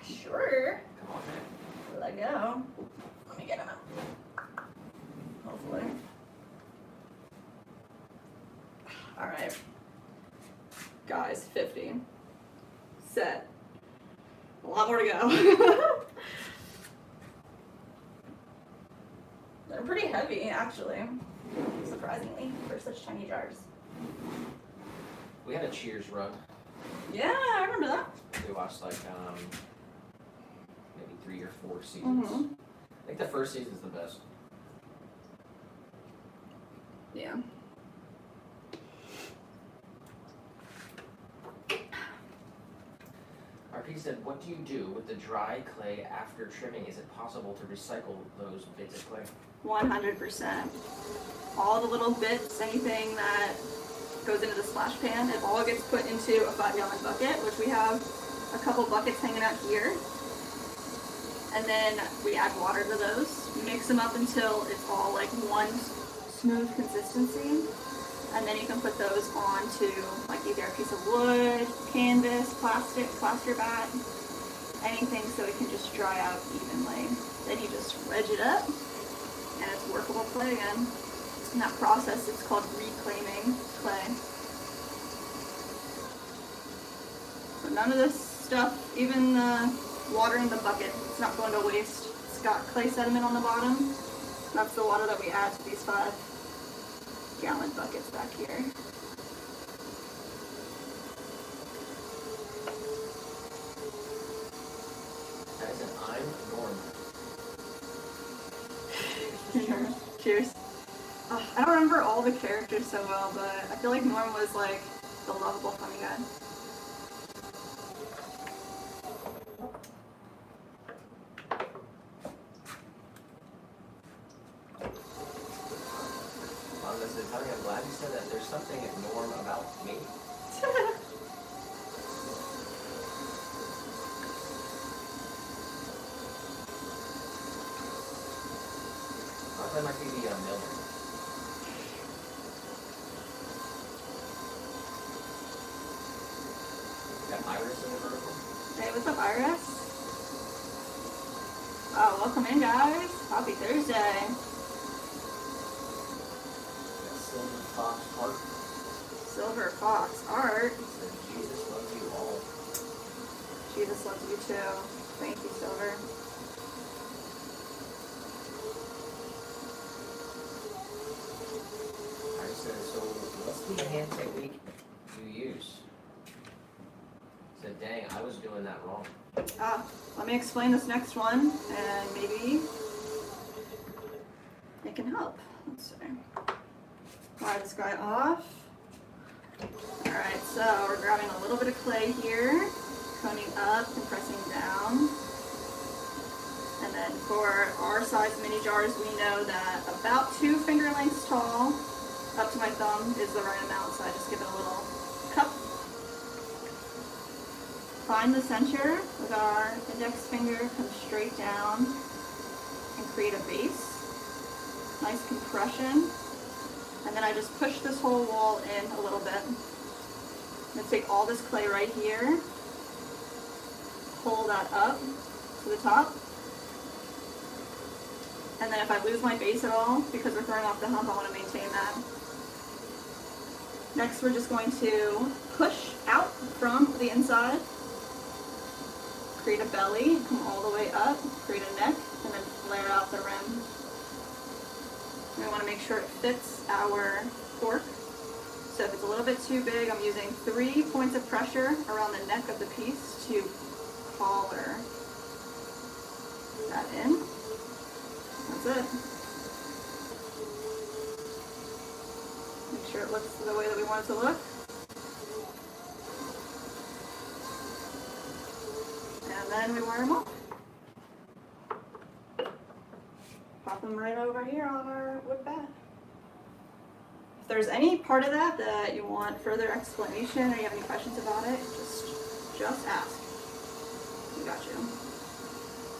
Sure. Come on, man. Let go. Let me get him out. Hopefully. Alright. Guys, 50. Set. A lot more to go. They're pretty heavy, actually. Surprisingly, for such tiny jars. We had a Cheers run. Yeah, I remember that. We watched like maybe 3 or 4 seasons. Mm-hmm. I think the first season's the best. Yeah. RP said, what do you do with the dry clay after trimming? Is it possible to recycle those bits of clay? 100%. All the little bits, anything that goes into the splash pan, it all gets put into a 5-gallon bucket, which we have a couple buckets hanging out here. And then we add water to those, mix them up until it's all like one smooth consistency. And then you can put those onto like either a piece of wood, canvas, plastic, plaster bat, anything so it can just dry out evenly. Then you just wedge it up and it's workable clay again. In that process, it's called reclaiming clay. So none of this stuff, even the water in the bucket, it's not going to waste. It's got clay sediment on the bottom. That's the water that we add to these 5-gallon buckets back here. Guys, and I'm Norm. Cheers. I don't remember all the characters so well, but I feel like Norm was like the lovable, funny guy. I'm glad you said that. There's something Norm about me. That might be the Miller. Got Iris in the vertical. Hey, what's up, Iris? Oh, welcome in, guys. Happy Thursday. Got Silver Fox Heart. Silver Fox art. Said Jesus loves you all. Jesus loves you too. Thank you, Silver. I said, so what's the hand technique you use? Said, dang, I was doing that wrong. Let me explain this next one, and maybe it can help. Let's see. Fire this guy off. Alright, so we're grabbing a little bit of clay here, coning up and pressing down. And then for our size mini jars, we know that about 2 finger lengths tall, up to my thumb, is the right amount, so I just give it a little cup. Find the center with our index finger, come straight down and create a base. Nice compression. And then I just push this whole wall in a little bit. I'm going to take all this clay right here, pull that up to the top. And then if I lose my base at all, because we're throwing off the hump, I want to maintain that. Next, we're just going to push out from the inside, create a belly, come all the way up, create a neck, and then flare out the rim. We want to make sure it fits our fork. So if it's a little bit too big, I'm using 3 points of pressure around the neck of the piece to collar that in. That's it. Make sure it looks the way that we want it to look. And then we wire them off. Pop them right over here on our wood bat. If there's any part of that that you want further explanation or you have any questions about it, just ask. We got you.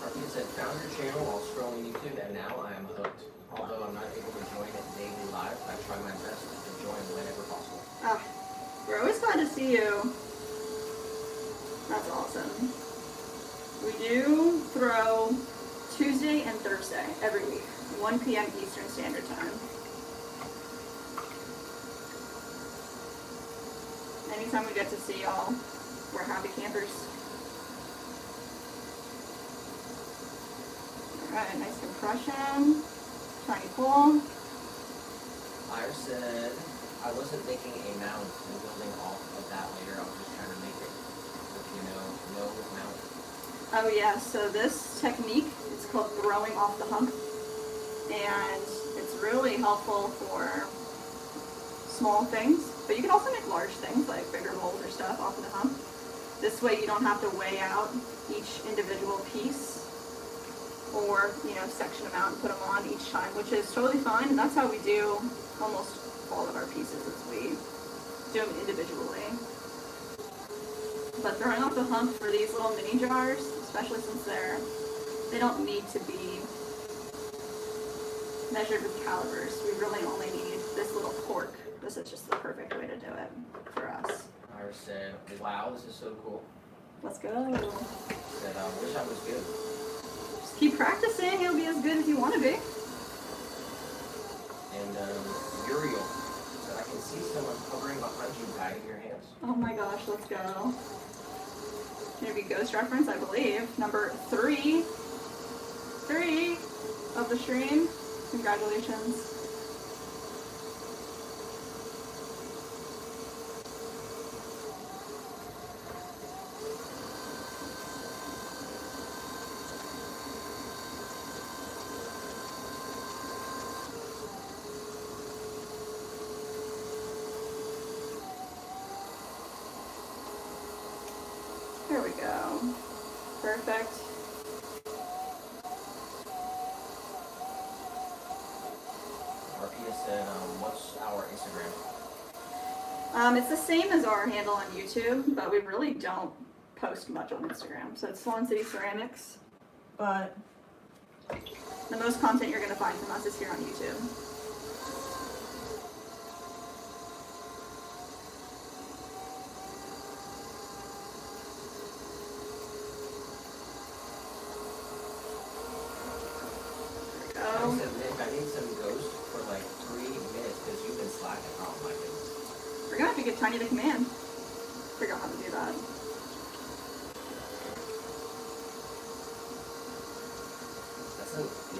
Arpia said, found your channel while scrolling YouTube, and now I am hooked. Although I'm not able to join it daily live, I try my best to join whenever possible. Ah, we're always glad to see you. That's awesome. We do throw Tuesday and Thursday every week, 1 p.m. Eastern Standard Time. Anytime we get to see y'all, we're happy campers. Alright, nice compression. Tiny pull. Iris said, I wasn't making a mount and building off of that later. I was just trying to make it with, no mount. Oh yeah, so this technique is called throwing off the hump. And it's really helpful for small things, but you can also make large things like bigger bowls or stuff off of the hump. This way you don't have to weigh out each individual piece or, section them out and put them on each time, which is totally fine. And that's how we do almost all of our pieces, is we do them individually. But throwing off the hump for these little mini jars, especially since they don't need to be measured with calipers. We really only need this little cork. This is just the perfect way to do it for us. Iris said, wow, this is so cool. Let's go. Said, wish I was good. Just keep practicing. You'll be as good as you want to be. And Uriel said, I can see someone hovering behind you, guiding your hands. Oh my gosh, let's go. Gonna be ghost reference, I believe. Number 3 of the stream. Congratulations. There we go. Perfect. Arpia said, what's our Instagram? It's the same as our handle on YouTube, but we really don't post much on Instagram. So it's Swan City Ceramics, but the most content you're going to find from us is here on YouTube. I said, Nick, I need some ghost for like 3 minutes because you've been slacking. Oh my goodness. We're going to have to get Tiny the command. Figure out how to do that.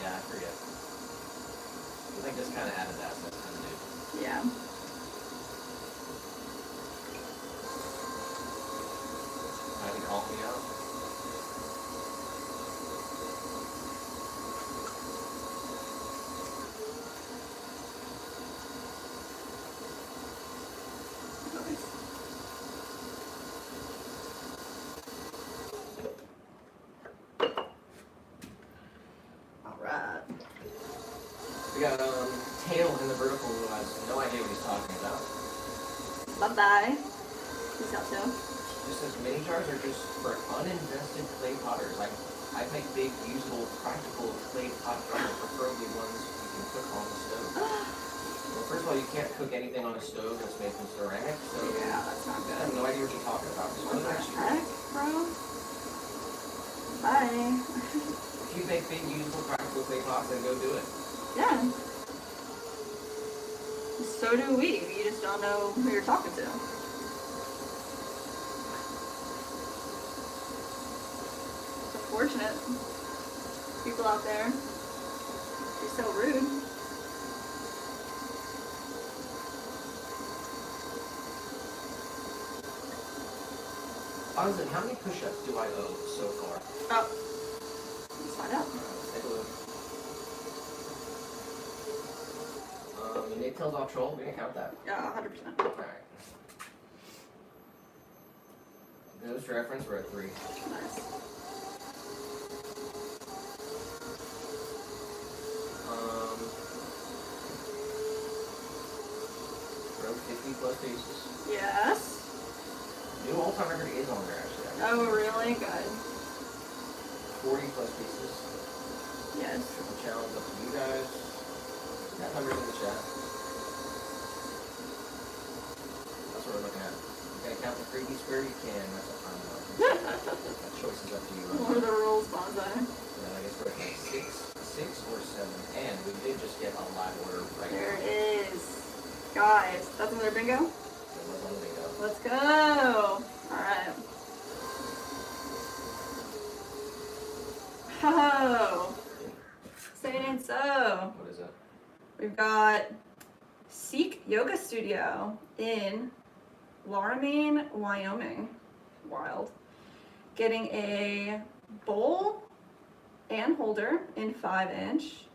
Yeah, I forget. I think just kind of added that, so that's kind of new. Yeah. Have you called me out? Alright. We got Tail in the vertical who has no idea what he's talking about. Bye-bye. Peace out, Tail. Just says mini jars are just for uninvested clay potters. I'd make big, usable, practical clay pot jars, preferably ones you can cook on the stove. Well, first of all, you can't cook anything on a stove that's made from ceramic, so Yeah, that's not I good. have no idea what you're talking about. Just What go the next year. heck, bro? Bye. If you make big, usable, practical clay pots, then go do it. Yeah. So do we. You just don't know who you're talking to. It's unfortunate. People out there, you're so rude. Honestly, how many push-ups do I owe so far? Oh. Let's find out. Let's take a look. Nate tells off troll, we can count that. Yeah, 100%. Alright. Ghost reference, we're at 3. Nice. plus pieces. Yes. New all-time record is on there, actually. Oh, really? Good. 40 plus pieces. Yes. Triple challenge up to you guys. Got numbers in the chat. That's what we're looking at. You can count the freebie square, you can. That's a fine one. That choice is up to you. What are the rules, Bonsai? I guess we're at 6 or 7. And we did just get a live order right There now. it is. Guys, that's another bingo? It was on the bingo. Let's go. Alright. Oh. Say it ain't so. What is it? We've got Seek Yoga Studio in Laramie, Wyoming. Wild. Getting a bowl and holder in 5-inch,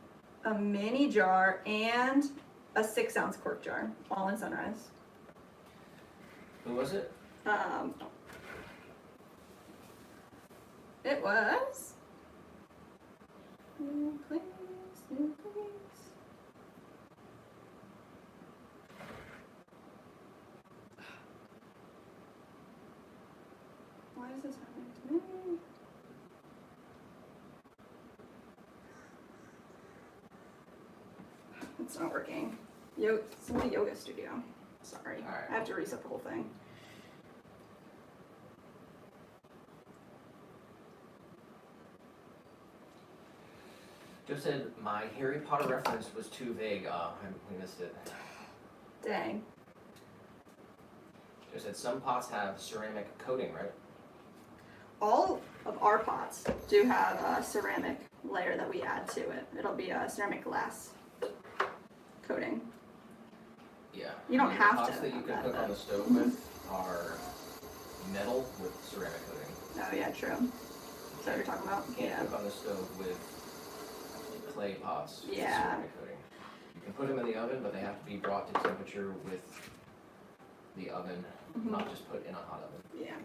a mini jar, and a 6-ounce cork jar, all in Sunrise. Who was it? It was. New place, new place. Why is this happening to me? It's not working. Somebody yoga studio. Sorry. All right. I have to reset the whole thing. Joe said my Harry Potter reference was too vague. We missed it. Dang. Joe said some pots have ceramic coating, right? All of our pots do have a ceramic layer that we add to it. It'll be a ceramic glass coating. Yeah. You don't have the pots to that you can add cook that. on the stove with are metal with ceramic coating. Oh yeah, true. Is that what you're talking about? You can't cook on the stove with clay pots with Yeah. ceramic coating. You can put them in the oven, but they have to be brought to temperature with the oven, not just put in a hot oven. Yeah.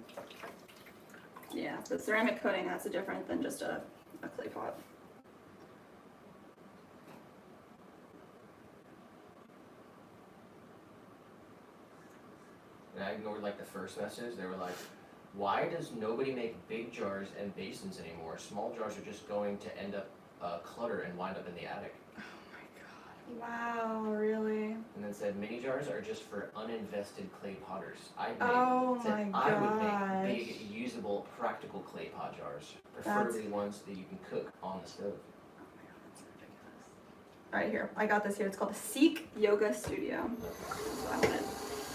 Yeah, the ceramic coating, that's different than just a clay pot. And I ignored like the first message. They were like, why does nobody make big jars and basins anymore? Small jars are just going to end up clutter and wind up in the attic. Oh my god. Wow, really? And then said mini jars are just for uninvested clay potters. I would make big, usable, practical clay pot jars, preferably ones that you can cook on the stove. Oh my god, that's ridiculous. Alright, here. I got this here. It's called the Seek Yoga Studio. That's what I wanted.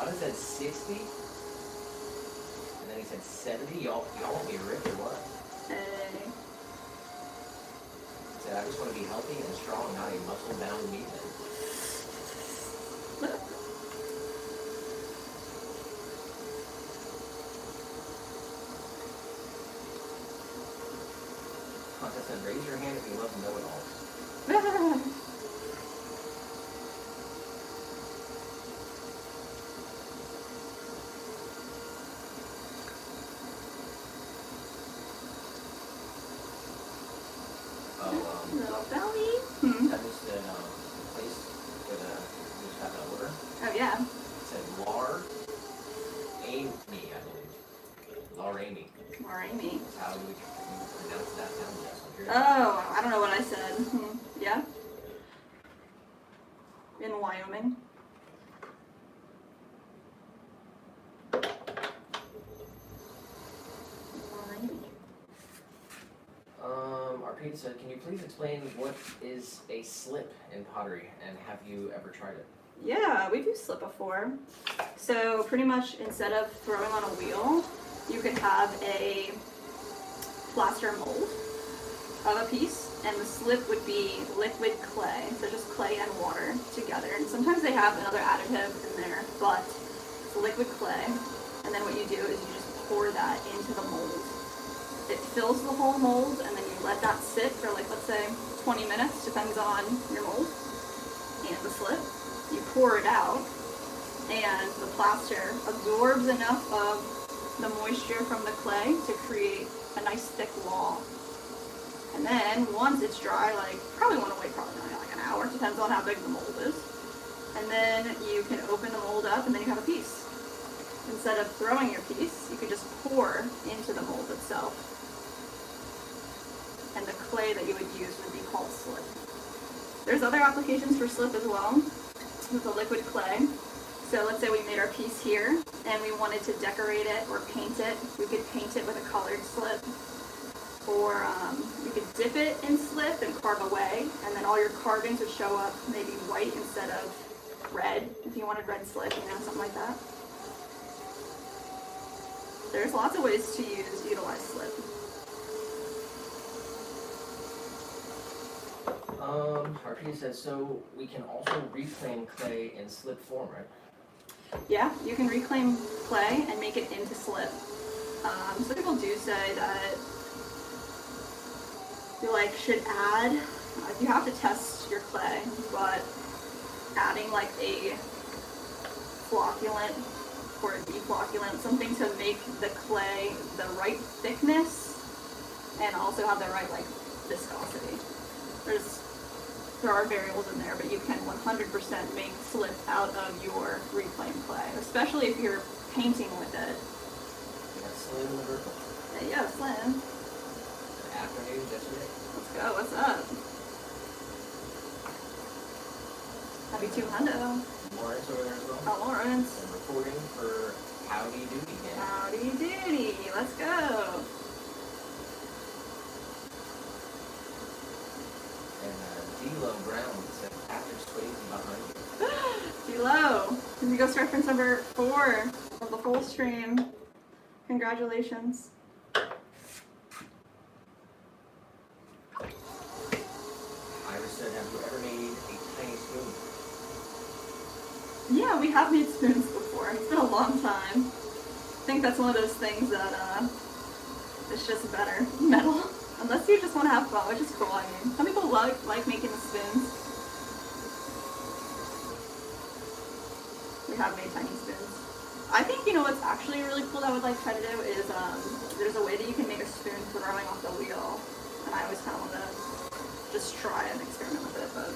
I would have said 60, and then he said 70. Y'all want me ripped or what? Hey. He said, I just want to be healthy and strong, not a muscle-bound meatman. Contest said, raise your hand if you love know-it-alls. Little belly. That was the place that we just got that order. Oh yeah. It said Lar Amy, I believe. Lar Amy. Amy. That's how we pronounce that down there. Oh, I don't know what I said. Yeah. In Wyoming. Arcade said, can you please explain what is a slip in pottery, and have you ever tried it? Yeah, we do slip before. So pretty much instead of throwing on a wheel, you could have a plaster mold of a piece, and the slip would be liquid clay, so just clay and water together. And sometimes they have another additive in there, but it's liquid clay. And then what you do is you just pour that into the mold. It fills the whole mold, and then you let that sit for like, let's say 20 minutes, depends on your mold and the slip. You pour it out, and the plaster absorbs enough of the moisture from the clay to create a nice thick wall. And then once it's dry, like probably want to wait like an hour, depends on how big the mold is. And then you can open the mold up and then you have a piece. Instead of throwing your piece, you could just pour into the mold itself. And the clay that you would use would be called slip. There's other applications for slip as well with the liquid clay. So let's say we made our piece here and we wanted to decorate it or paint it. We could paint it with a colored slip. Or you could dip it in slip and carve away, and then all your carvings would show up maybe white instead of red, if you wanted red slip, you know, something like that. There's lots of ways to utilize slip. Arpia says, so we can also reclaim clay in slip form, right? Yeah, you can reclaim clay and make it into slip. Some people do say that you should add, you have to test your clay, but adding like a flocculant or a deflocculant, something to make the clay the right thickness and also have the right viscosity. There are variables in there, but you can 100% make slip out of your reclaimed clay, especially if you're painting with it. We got Slim in the vertical. Yeah, Slim. Afternoon, yesterday. Let's go, what's up? Happy 200. Lawrence over there as well. Oh, Lawrence. And reporting for Howdy Doody again. Howdy doody, let's go. And D-Lo Brown said, after Swayze behind you. D-Lo, this is ghost reference number 4 of the full stream. Congratulations. Iris said, have you ever made a tiny spoon? Yeah, we have made spoons before. It's been a long time. I think that's one of those things that it's just better. Metal. Unless you just want to have fun, which is cool. I mean, some people like making the spoons. We have made tiny spoons. I think, you know what's actually really cool that I would try to do is there's a way that you can make a spoon throwing off the wheel. And I always kind of want to just try and experiment with it, but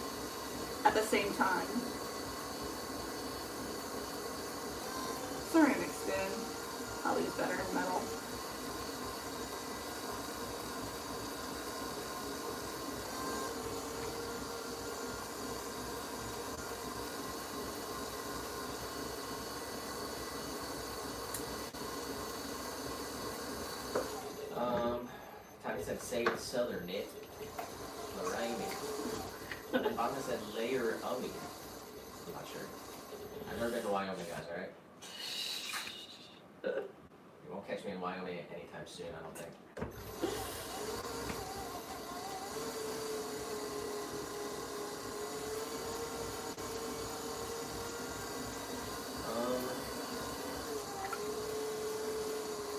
at the same time, ceramic spoon probably is better than metal. Tanya said, say it southern it. Lorraine. Bonna said, layer ummy. I'm not sure. I've never been to Wyoming, guys, alright? You won't catch me in Wyoming anytime soon, I don't think.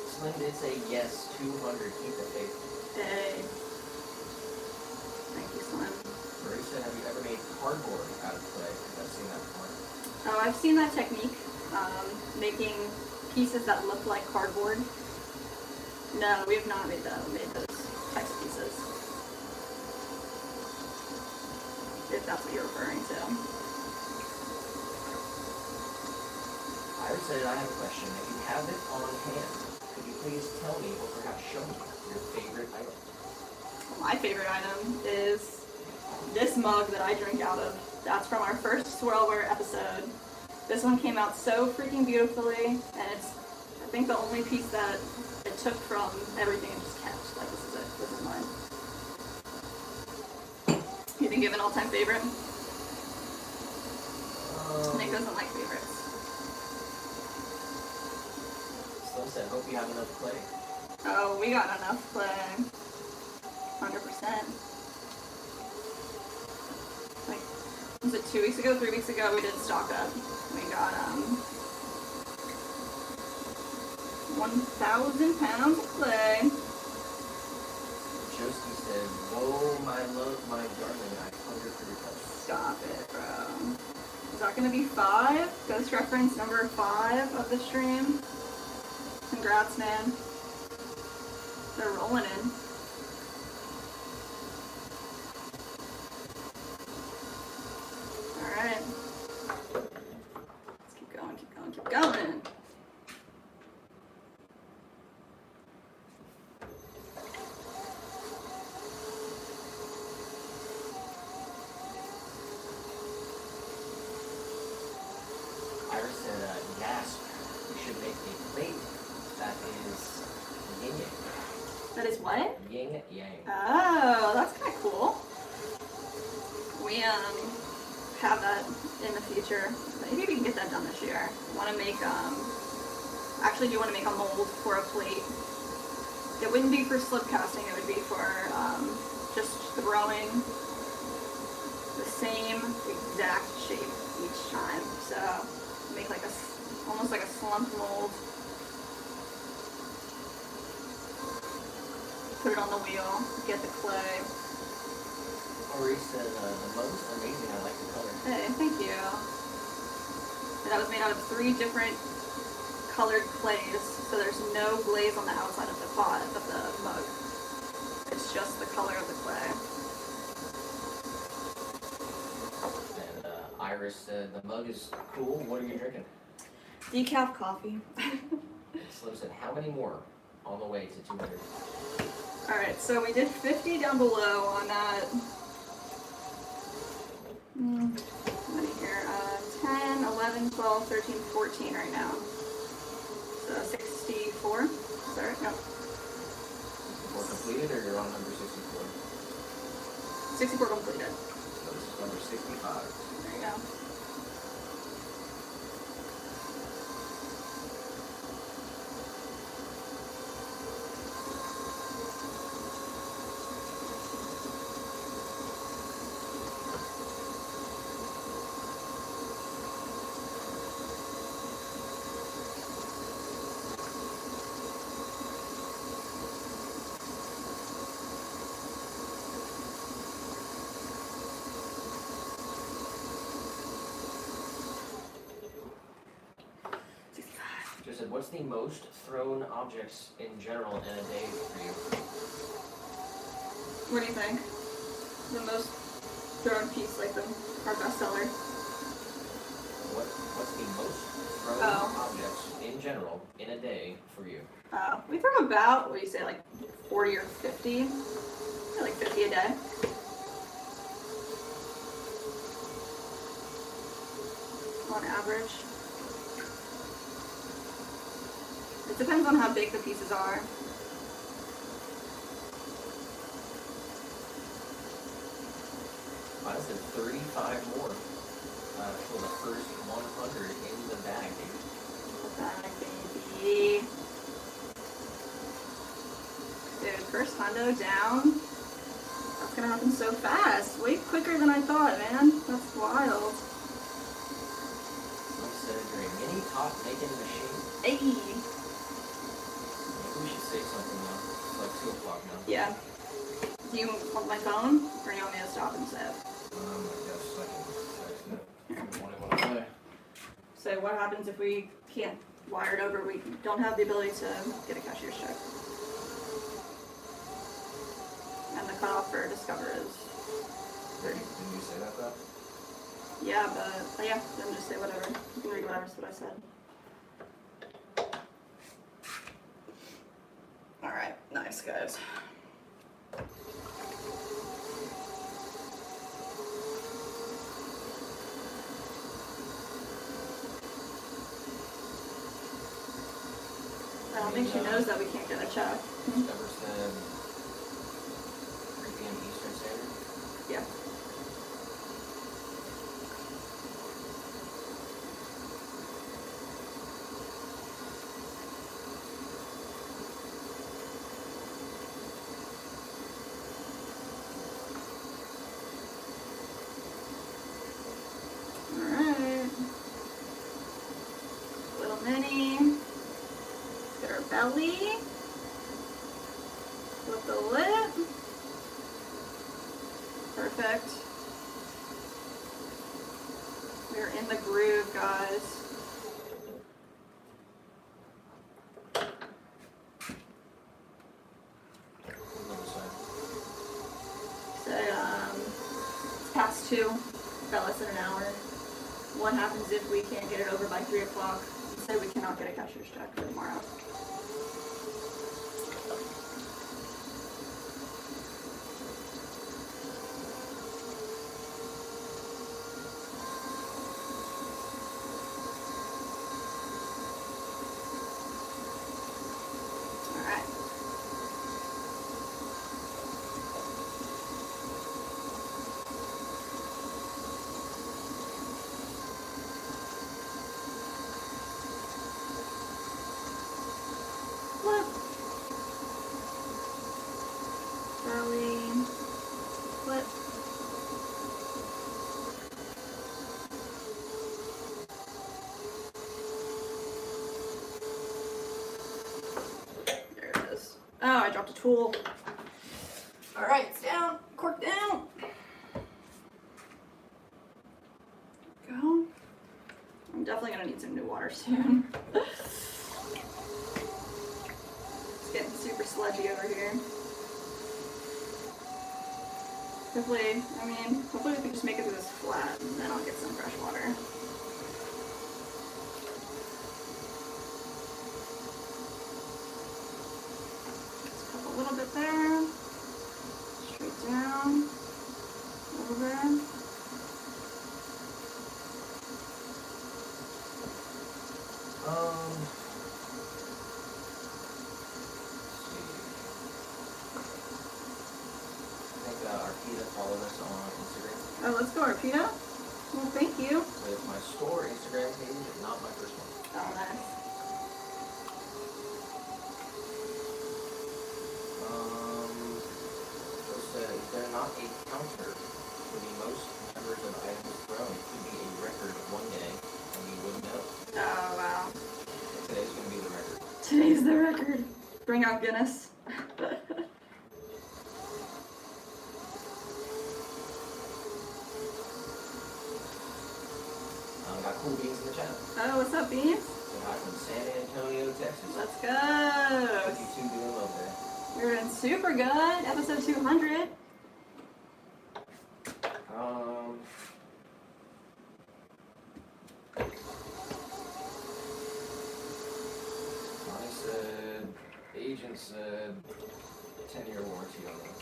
Slim did say yes, 200, keep the faith. Hey. Thank you, Slim. Marisa, have you ever made cardboard out of clay? I've seen that before. Oh, I've seen that technique, making pieces that look like cardboard. No, we have not made those types of pieces. If that's what you're referring to. Iris said, I have a question. If you have it on hand, could you please tell me or perhaps show me your favorite item? My favorite item is this mug that I drink out of. That's from our first Swirlware episode. This one came out so freaking beautifully, and it's, I think, the only piece that it took from everything and just kept. This is it. This is mine. You think you have an all-time favorite? Nick doesn't like favorites. Slim said, hope you have enough clay. Oh, we got enough clay. 100%. Was it 2 weeks ago, 3 weeks ago, we did stock up. We got 1,000 pounds of clay. Josie said, whoa, my love, my darling, I hunger for your touch. Stop it, bro. Is that gonna be 5? Ghost reference number 5 of the stream. Congrats, man. They're rolling in. Alright. what? Yin yang. Oh, that's kind of cool. We have that in the future. Maybe we can get that done this year. Want to make actually do want to make a mold for a plate. It wouldn't be for slip casting. It would be for just throwing the same exact shape each time. So make like almost like a slump mold. Put it on the wheel. Get the clay. Ori said the mug's amazing. I like the color. Hey, thank you. That was made out of 3 different colored clays, so there's no glaze on the outside of the pot of the mug. It's just the color of the clay. And Iris said the mug is cool. What are you drinking? Decaf coffee. Slim said, how many more on the way to 200? All right, so we did 50 down below on that. How many here? 10, 11, 12, 13, 14 right now. So 64. Sorry, no. 64 completed, or you're on number 64? 64 completed. So this is number 65. There you go. Just said, what's the most thrown objects in general in a day for you? What do you think? The most thrown piece, like our bestseller. What's the most thrown objects in general in a day for you? We throw about, what do you say, like 40 or 50? Yeah, like 50 a day. On average. It depends on how big the pieces are. I said 35 more for the first 100 in the bag, dude. Bag, baby. Dude, first hundo down. That's gonna happen so fast. Way quicker than I thought, man. That's wild. Some said you're a mini top making machine. Hey. Maybe we should say something now. It's like 2 o'clock now. Yeah. Do you want my phone, or do you want me to stop and say it? I guess I can text it. What do you want to say? So what happens if we can't wire it over? We don't have the ability to get a cashier's check. And the cutoff for Discover is... Didn't you say that though? Yeah, but yeah, then just say whatever. You can read whatever's what I said. Alright, nice guys. I don't think she knows that we can't get a check. Discover said 3 p.m. Eastern Standard. Yeah. Alright. Little mini. Get our belly. Flip the lip. Perfect. We're in the groove, guys. Another side. Say, it's past 2, about less than an hour. What happens if we can't get it over by 3 o'clock? Say we cannot get a cashier's check for tomorrow. Alright. tool. All right, it's down, cork down. Go. I'm definitely gonna need some new water soon. It's getting super sludgy over here. Hopefully we can just make it to this flat and then I'll get some fresh water. Just cup a little bit there. Straight down. Over. Arpita followed us on Instagram. Oh, let's go, Arpita. Well, thank you. So it's my store Instagram page, not my first one. Oh, nice. So said, is there not a counter for the most numbers of items thrown? It could be a record one day, and we wouldn't know. Oh, wow. And today's going to be the record. Today's the record. Bring out Guinness. Got Cool Beans in the chat. Oh, what's up, Beans? So hi from San Antonio, Texas. Let's go. Hope you two doing well there. We're doing super good. Episode 200. Bonnie said, agent said, 10-year warranty on that.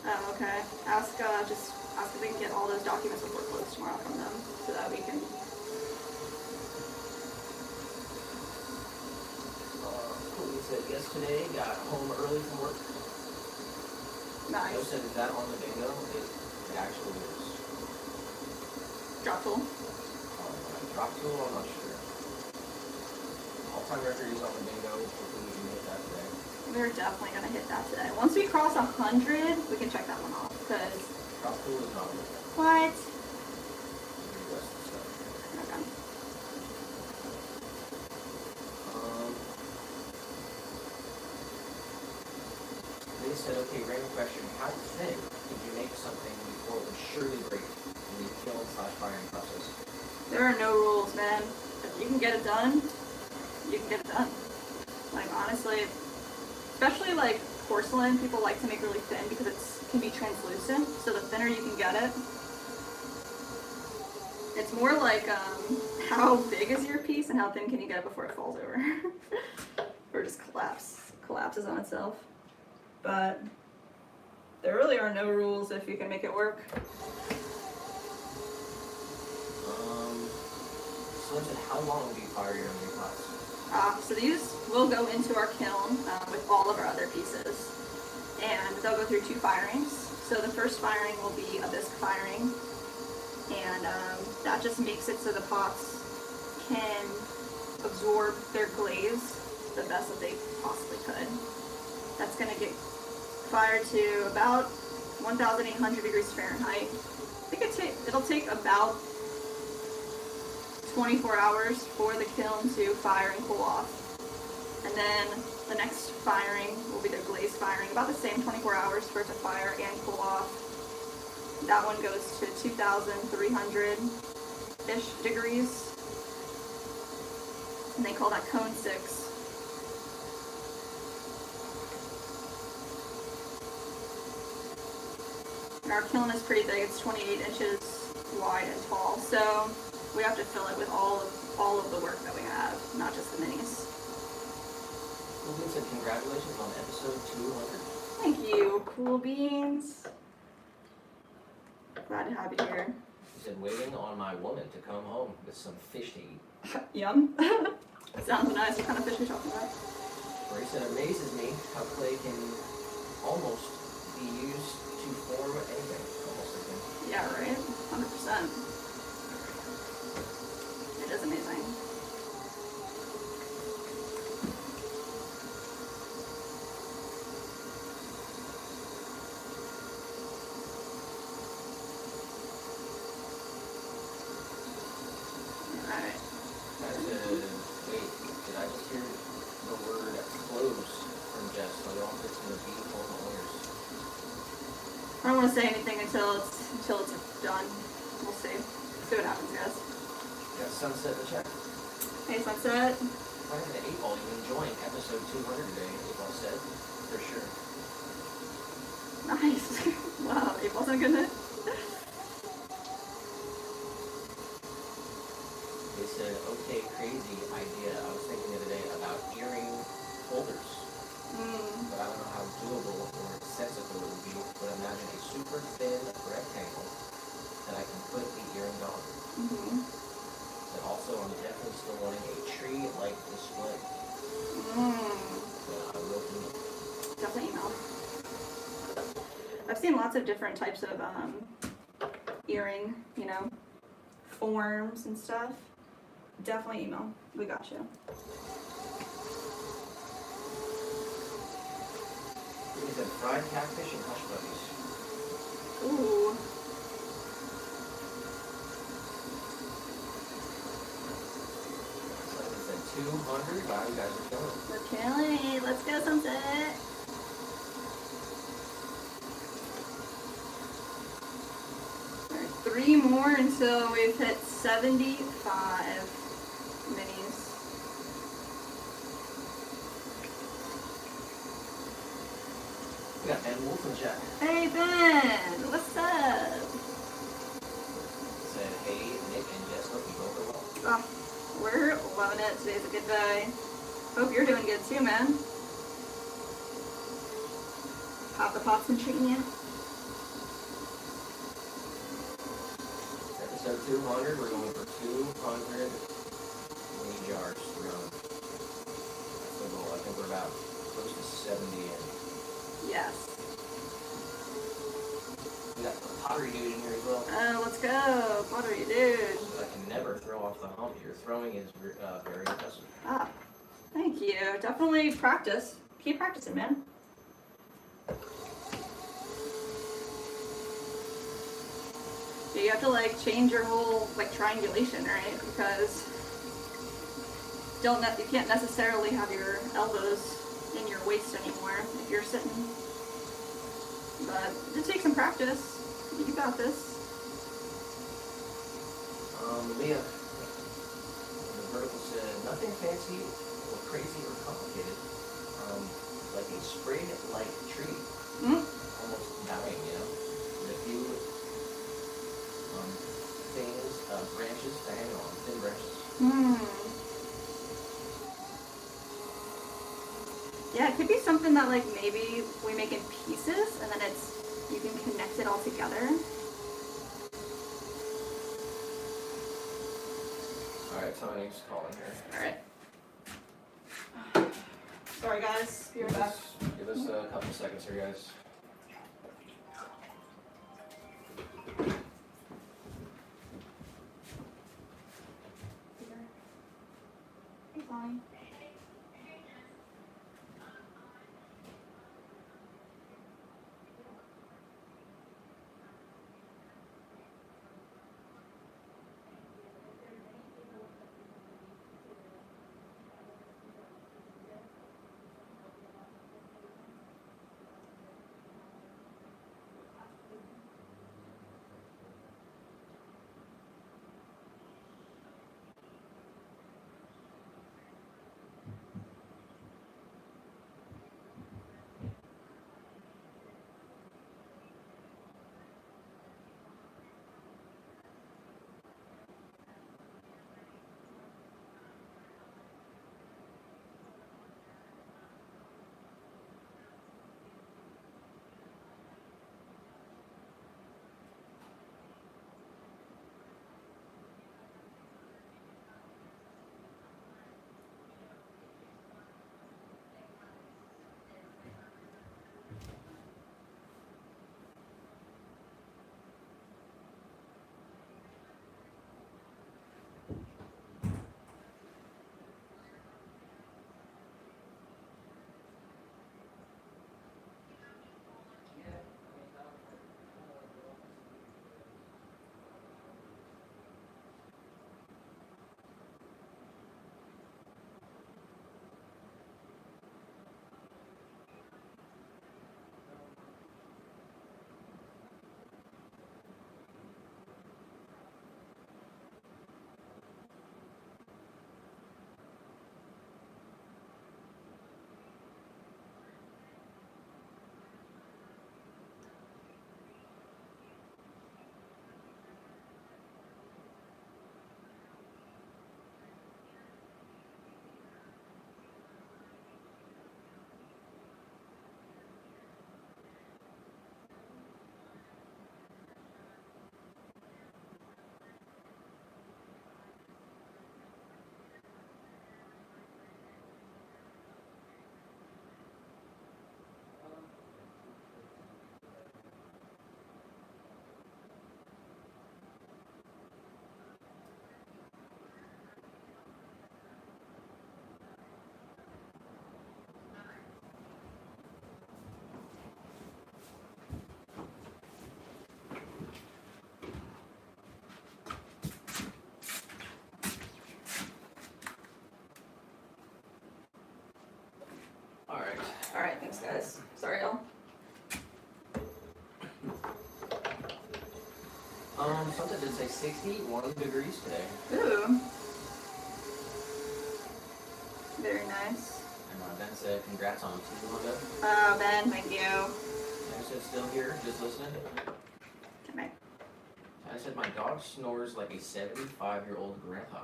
Oh, okay. Ask if they can get all those documents before close tomorrow from them, so that we can. Cool said yesterday, got home early from work. Nice. Joe said, is that on the bingo? It actually is. Drop tool. Drop tool, I'm not sure. All-time record is on the bingo. Hopefully we can hit that today. We're definitely gonna hit that today. Once we cross 100, we can check that one off. Cause Drop tool is not on the bingo. what? The rest of the stuff. Okay. They said, okay, random question. How thin did you make something before it would surely break in the kiln/firing process? There are no rules, man. If you can get it done, you can get it done. Like, honestly, especially like porcelain, people like to make really thin because it can be translucent. So the thinner you can get it, it's more like how big is your piece and how thin can you get it before it falls over, or just collapses on itself. But there really are no rules if you can make it work. So how long do you fire your new pots? So these will go into our kiln with all of our other pieces, and they'll go through 2 firings. So the first firing will be a bisque firing, and that just makes it so the pots can absorb their glaze the best that they possibly could. That's going to get fired to about 1,800 degrees Fahrenheit. I think it'll take about 24 hours for the kiln to fire and cool off. And then the next firing will be the glaze firing, about the same 24 hours for it to fire and cool off. That one goes to 2,300-ish degrees. And they call that cone 6. And our kiln is pretty big, it's 28 inches wide and tall, so we have to fill it with all of the work that we have, not just the minis. Cool said, congratulations on episode 200. Thank you, Cool Beans. Glad to have you here. He said, waiting on my woman to come home with some fish to eat. Yum. Sounds nice. What kind of fish are you talking about? Where he said, amazes me how clay can almost be used to form anything. Almost anything. Yeah, right? 100%. It is amazing. Alright. I said, wait, did I just hear the word close from Jess? So I don't know if it's going to be for want to say anything until it's done. We'll see. See what happens, guys. Got Sunset in the chat. Hey, Sunset. Finding the 8 ball, you enjoying episode 200 today, 8 ball said. For sure. Nice. Wow, 8 ball's not good at it. They said, okay, crazy idea. I was thinking the other day about earring holders. But I don't know how doable or sensible it would be. But imagine a super thin rectangle that I can put the earring on. But also, I'm definitely still wanting a tree-like display. So I will do it. Definitely email. I've seen lots of different types of earring, forms and stuff. Definitely email. We got you. He said fried catfish and hush puppies. Ooh. So he said 200. Wow, you guys are killing it. We're killing it. Let's go, Sunset. Alright, 3 more until we've hit 75 minis. We got Ben Wolf and Jack. Hey, Ben. What's up? Said, hey, Nick and Jess, hope you both are well. Oh, we're loving it. Today's a good day. Hope you're doing good too, man. Pop the Pops and treating you. Episode 200, we're going for 200 mini jars thrown. That's the goal. I think we're about close to 70 in. Yes. We got the Pottery dude in here as well. Let's go. Pottery, dude. I can never throw off the hump. Your throwing is very impressive. Ah, thank you. Definitely practice. Keep practicing, man. You have to change your whole triangulation, right? Because you can't necessarily have your elbows in your waist anymore if you're sitting. But it takes some practice. You got this. Leah, the vertical said, nothing fancy or crazy or complicated. Like a sprig-like tree. Almost dying, with a few things, branches to hang on, thin branches. Yeah, it could be something that maybe we make in pieces and then you can connect it all together. Alright, Tony's calling here. Alright. Sorry guys, be right back. Give us a couple seconds here, guys. Hey, fine. Something did say 61 degrees today. Ooh. Very nice. And Ben said, congrats on 200. Oh, Ben, thank you. I said, still here, just listening. Come here. I said, my dog snores like a 75-year-old grandpa.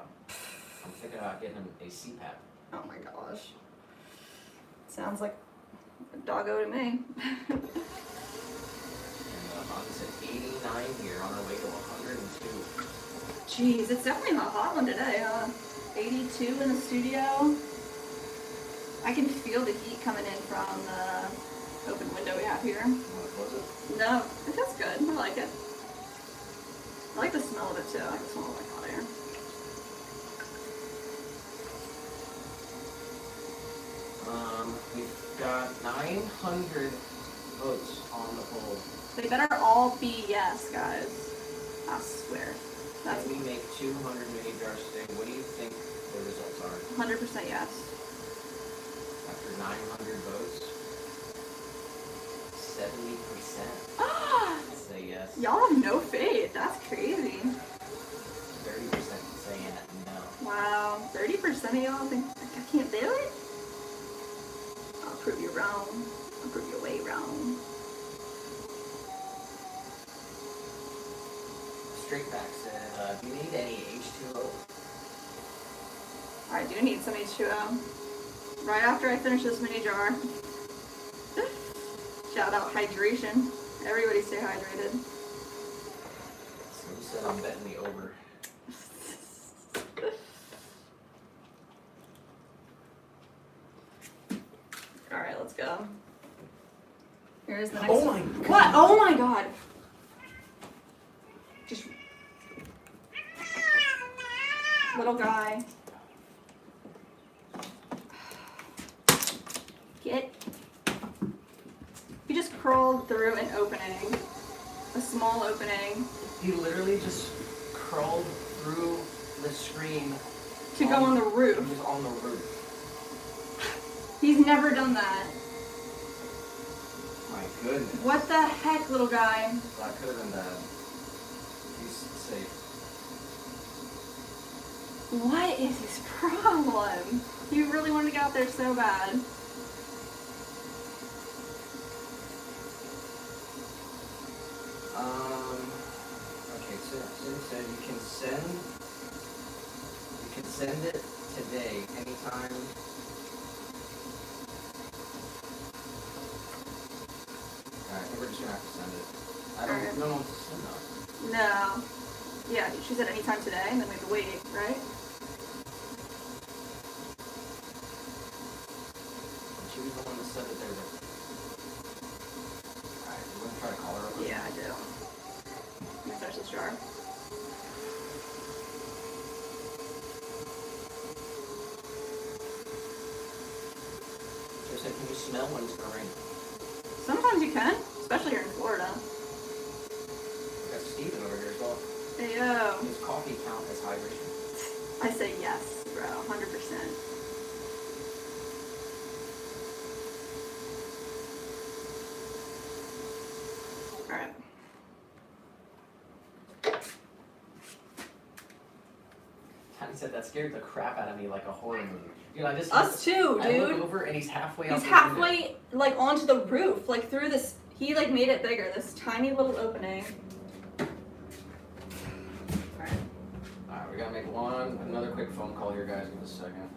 I'm thinking about getting him a CPAP. Oh my gosh. Sounds like a doggo to me. And Bonnie said 89 here on our way to 102. Jeez, it's definitely a hot one today, huh? 82 in the studio. I can feel the heat coming in from the open window we have here. You want to close it? No, it feels good. I like it. I like the smell of it too. I like the smell of like hot air. We've got 900 votes on the poll. They better all be yes, guys. I swear. That's Can we make 200 mini jars today? What do you think the results are? 100% yes. After 900 votes, 70% Ah! say yes. Y'all have no faith. That's crazy. 30% saying no. Wow. 30% of y'all think I can't do it? I'll prove you wrong. I'll prove you way wrong. Straight back said, do you need any H2O? I do need some H2O. Right after I finish this mini jar. Shout out hydration. Everybody stay hydrated. So you said I'm betting the over. Alright, let's go. Here's the next Oh my one. God. What? Oh my god. Just little guy. Get. He just crawled through an opening. A small opening. He literally just crawled through the screen To go on the He roof. was on the roof. He's never done that. My goodness. What the heck, little guy? That could have been bad. He's safe. What is his problem? He really wanted to get out there so bad. Okay, so Sim said you can send it today, anytime. Alright, I think we're just gonna have to send it. I don't know what to send though. No. Yeah, she said anytime today, and then we have to wait, right? And she was the one that said that they were. Alright, you wanna try to call her over? Yeah, I do. Let me finish this jar. She said, can you smell when it's gonna rain? Sometimes you can, especially here in Florida. We got Steven over here as well. Hey, yo. Does coffee count as hydration? I say yes, bro, 100%. Alright. Tiny said that scared the crap out of me like a horror movie. Dude, I just Us too, I look dude. over and he's halfway out He's the window. halfway, like, onto the roof, like, through this, he, like, made it bigger, this tiny little opening. Alright. Alright, we gotta make another quick phone call here, guys. Give us a second.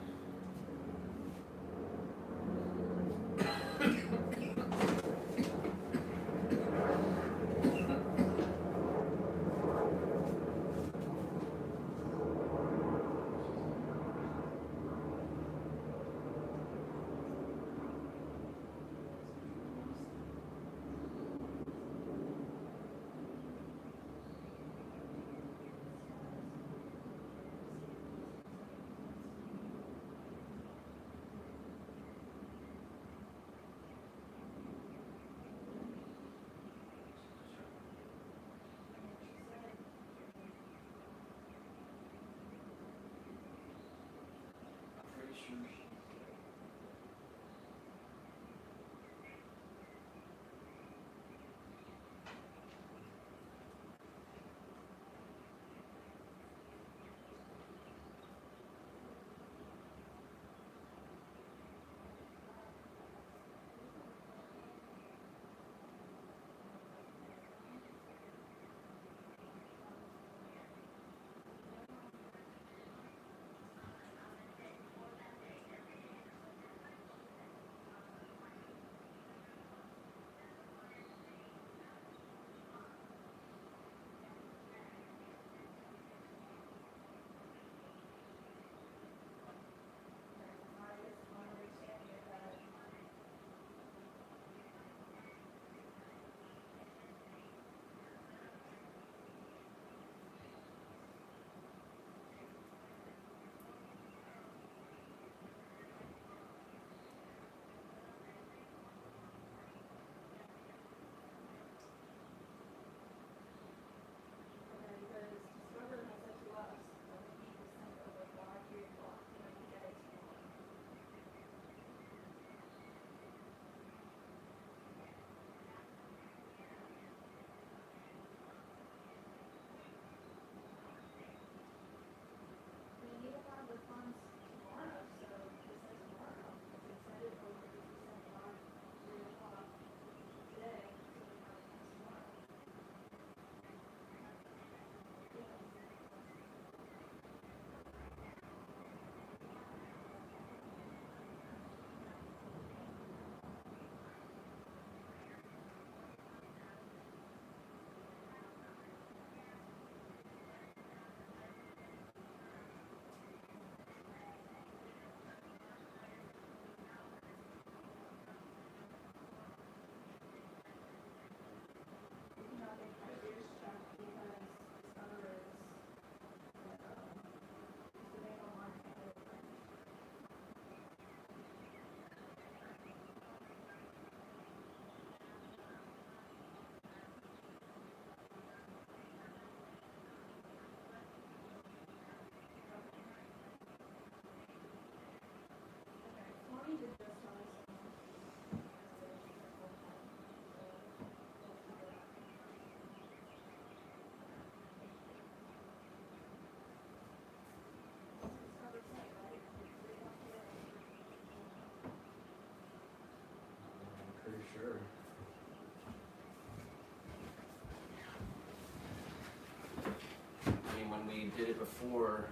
did it before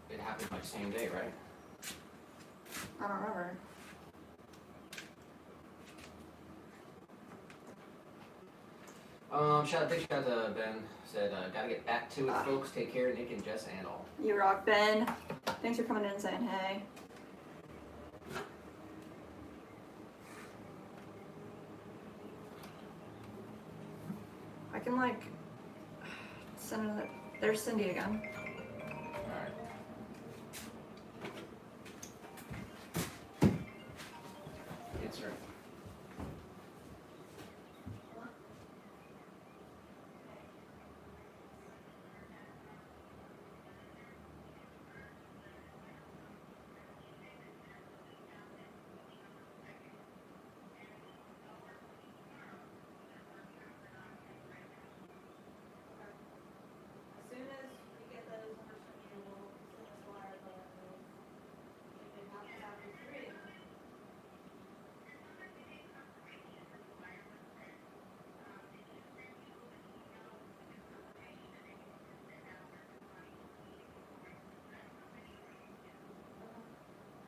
it happened like same day, right? I don't remember. Big shout out to Ben. Said, gotta get back to it, folks. Take care, Nick and Jess and all. You rock, Ben. Thanks for coming in and saying hey. I can like send another. There's Cindy again. Alright. Yes, sir. As soon as we get those numbers from you, we'll send us flyer, but if it happens after 3.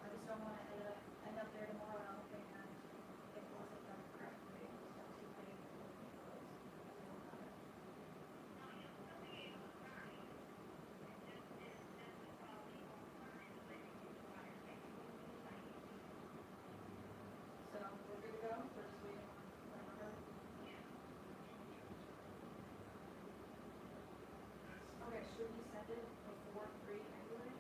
I just don't want to end up there tomorrow and I'm thinking it wasn't done correctly. It was done too late. So we're good to go? We're just waiting on her. Okay, should we send it before 3 anyway?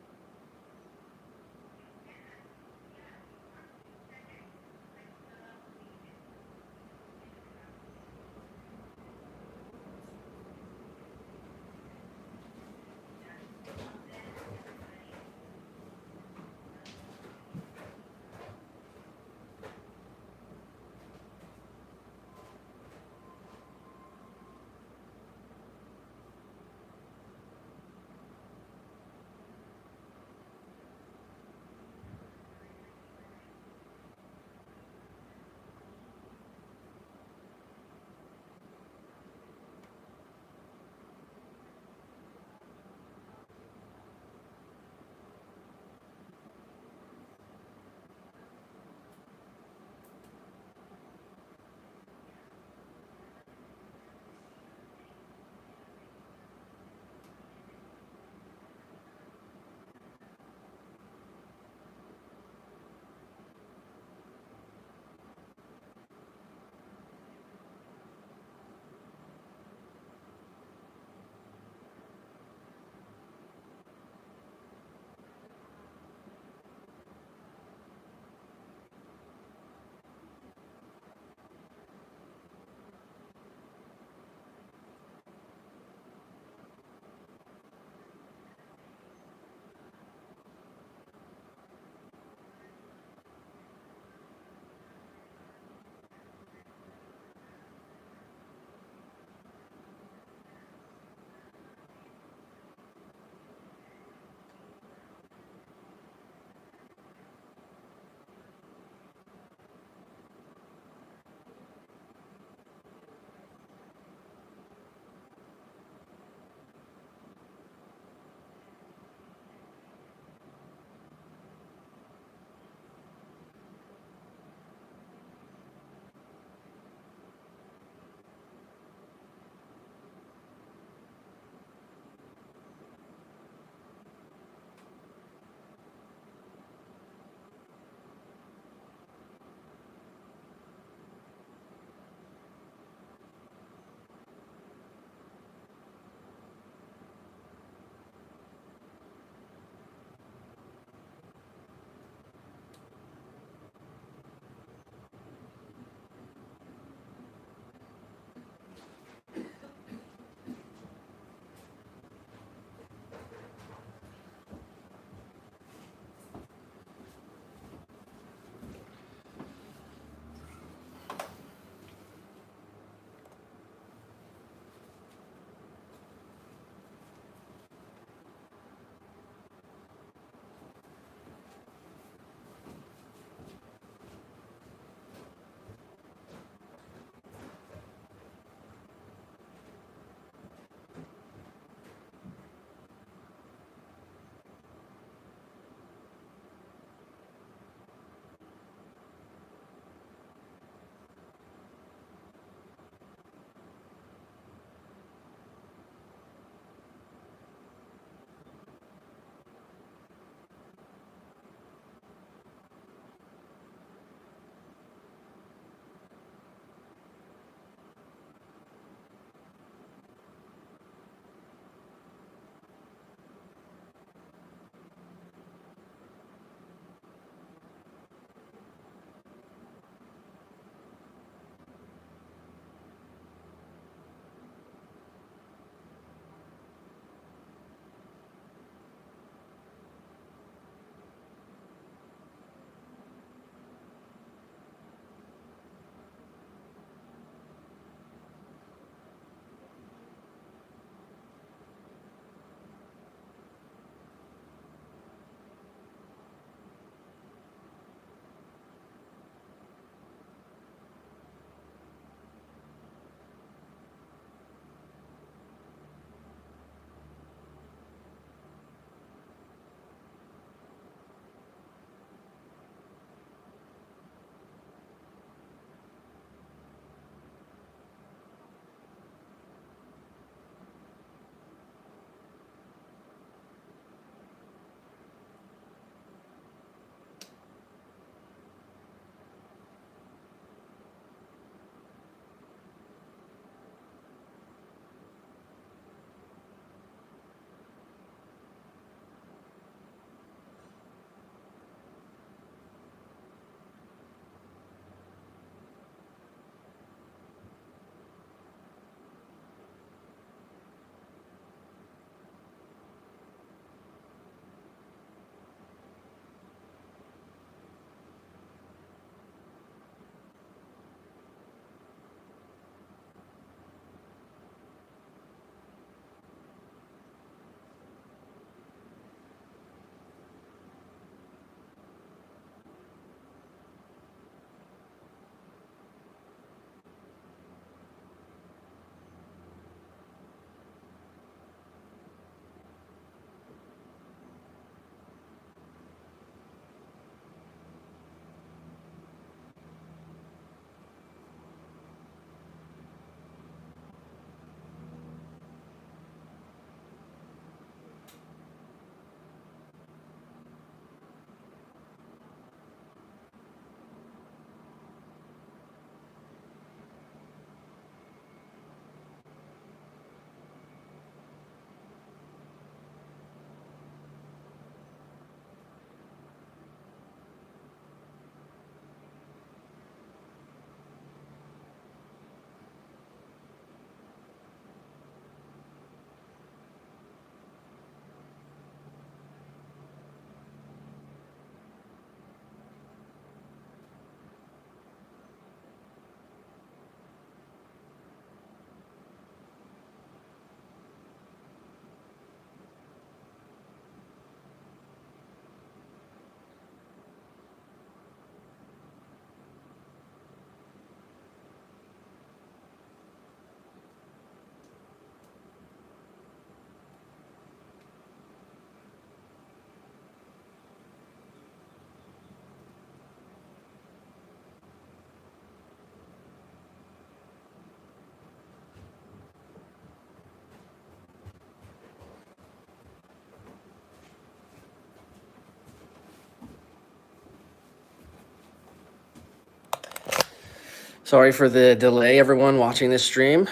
Sorry for the delay, everyone watching this stream.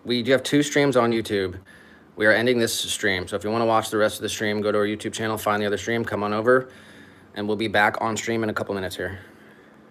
We do have 2 streams on YouTube. We are ending this stream. So if you want to watch the rest of the stream, go to our YouTube channel, find the other stream, come on over, and we'll be back on stream in a couple minutes here.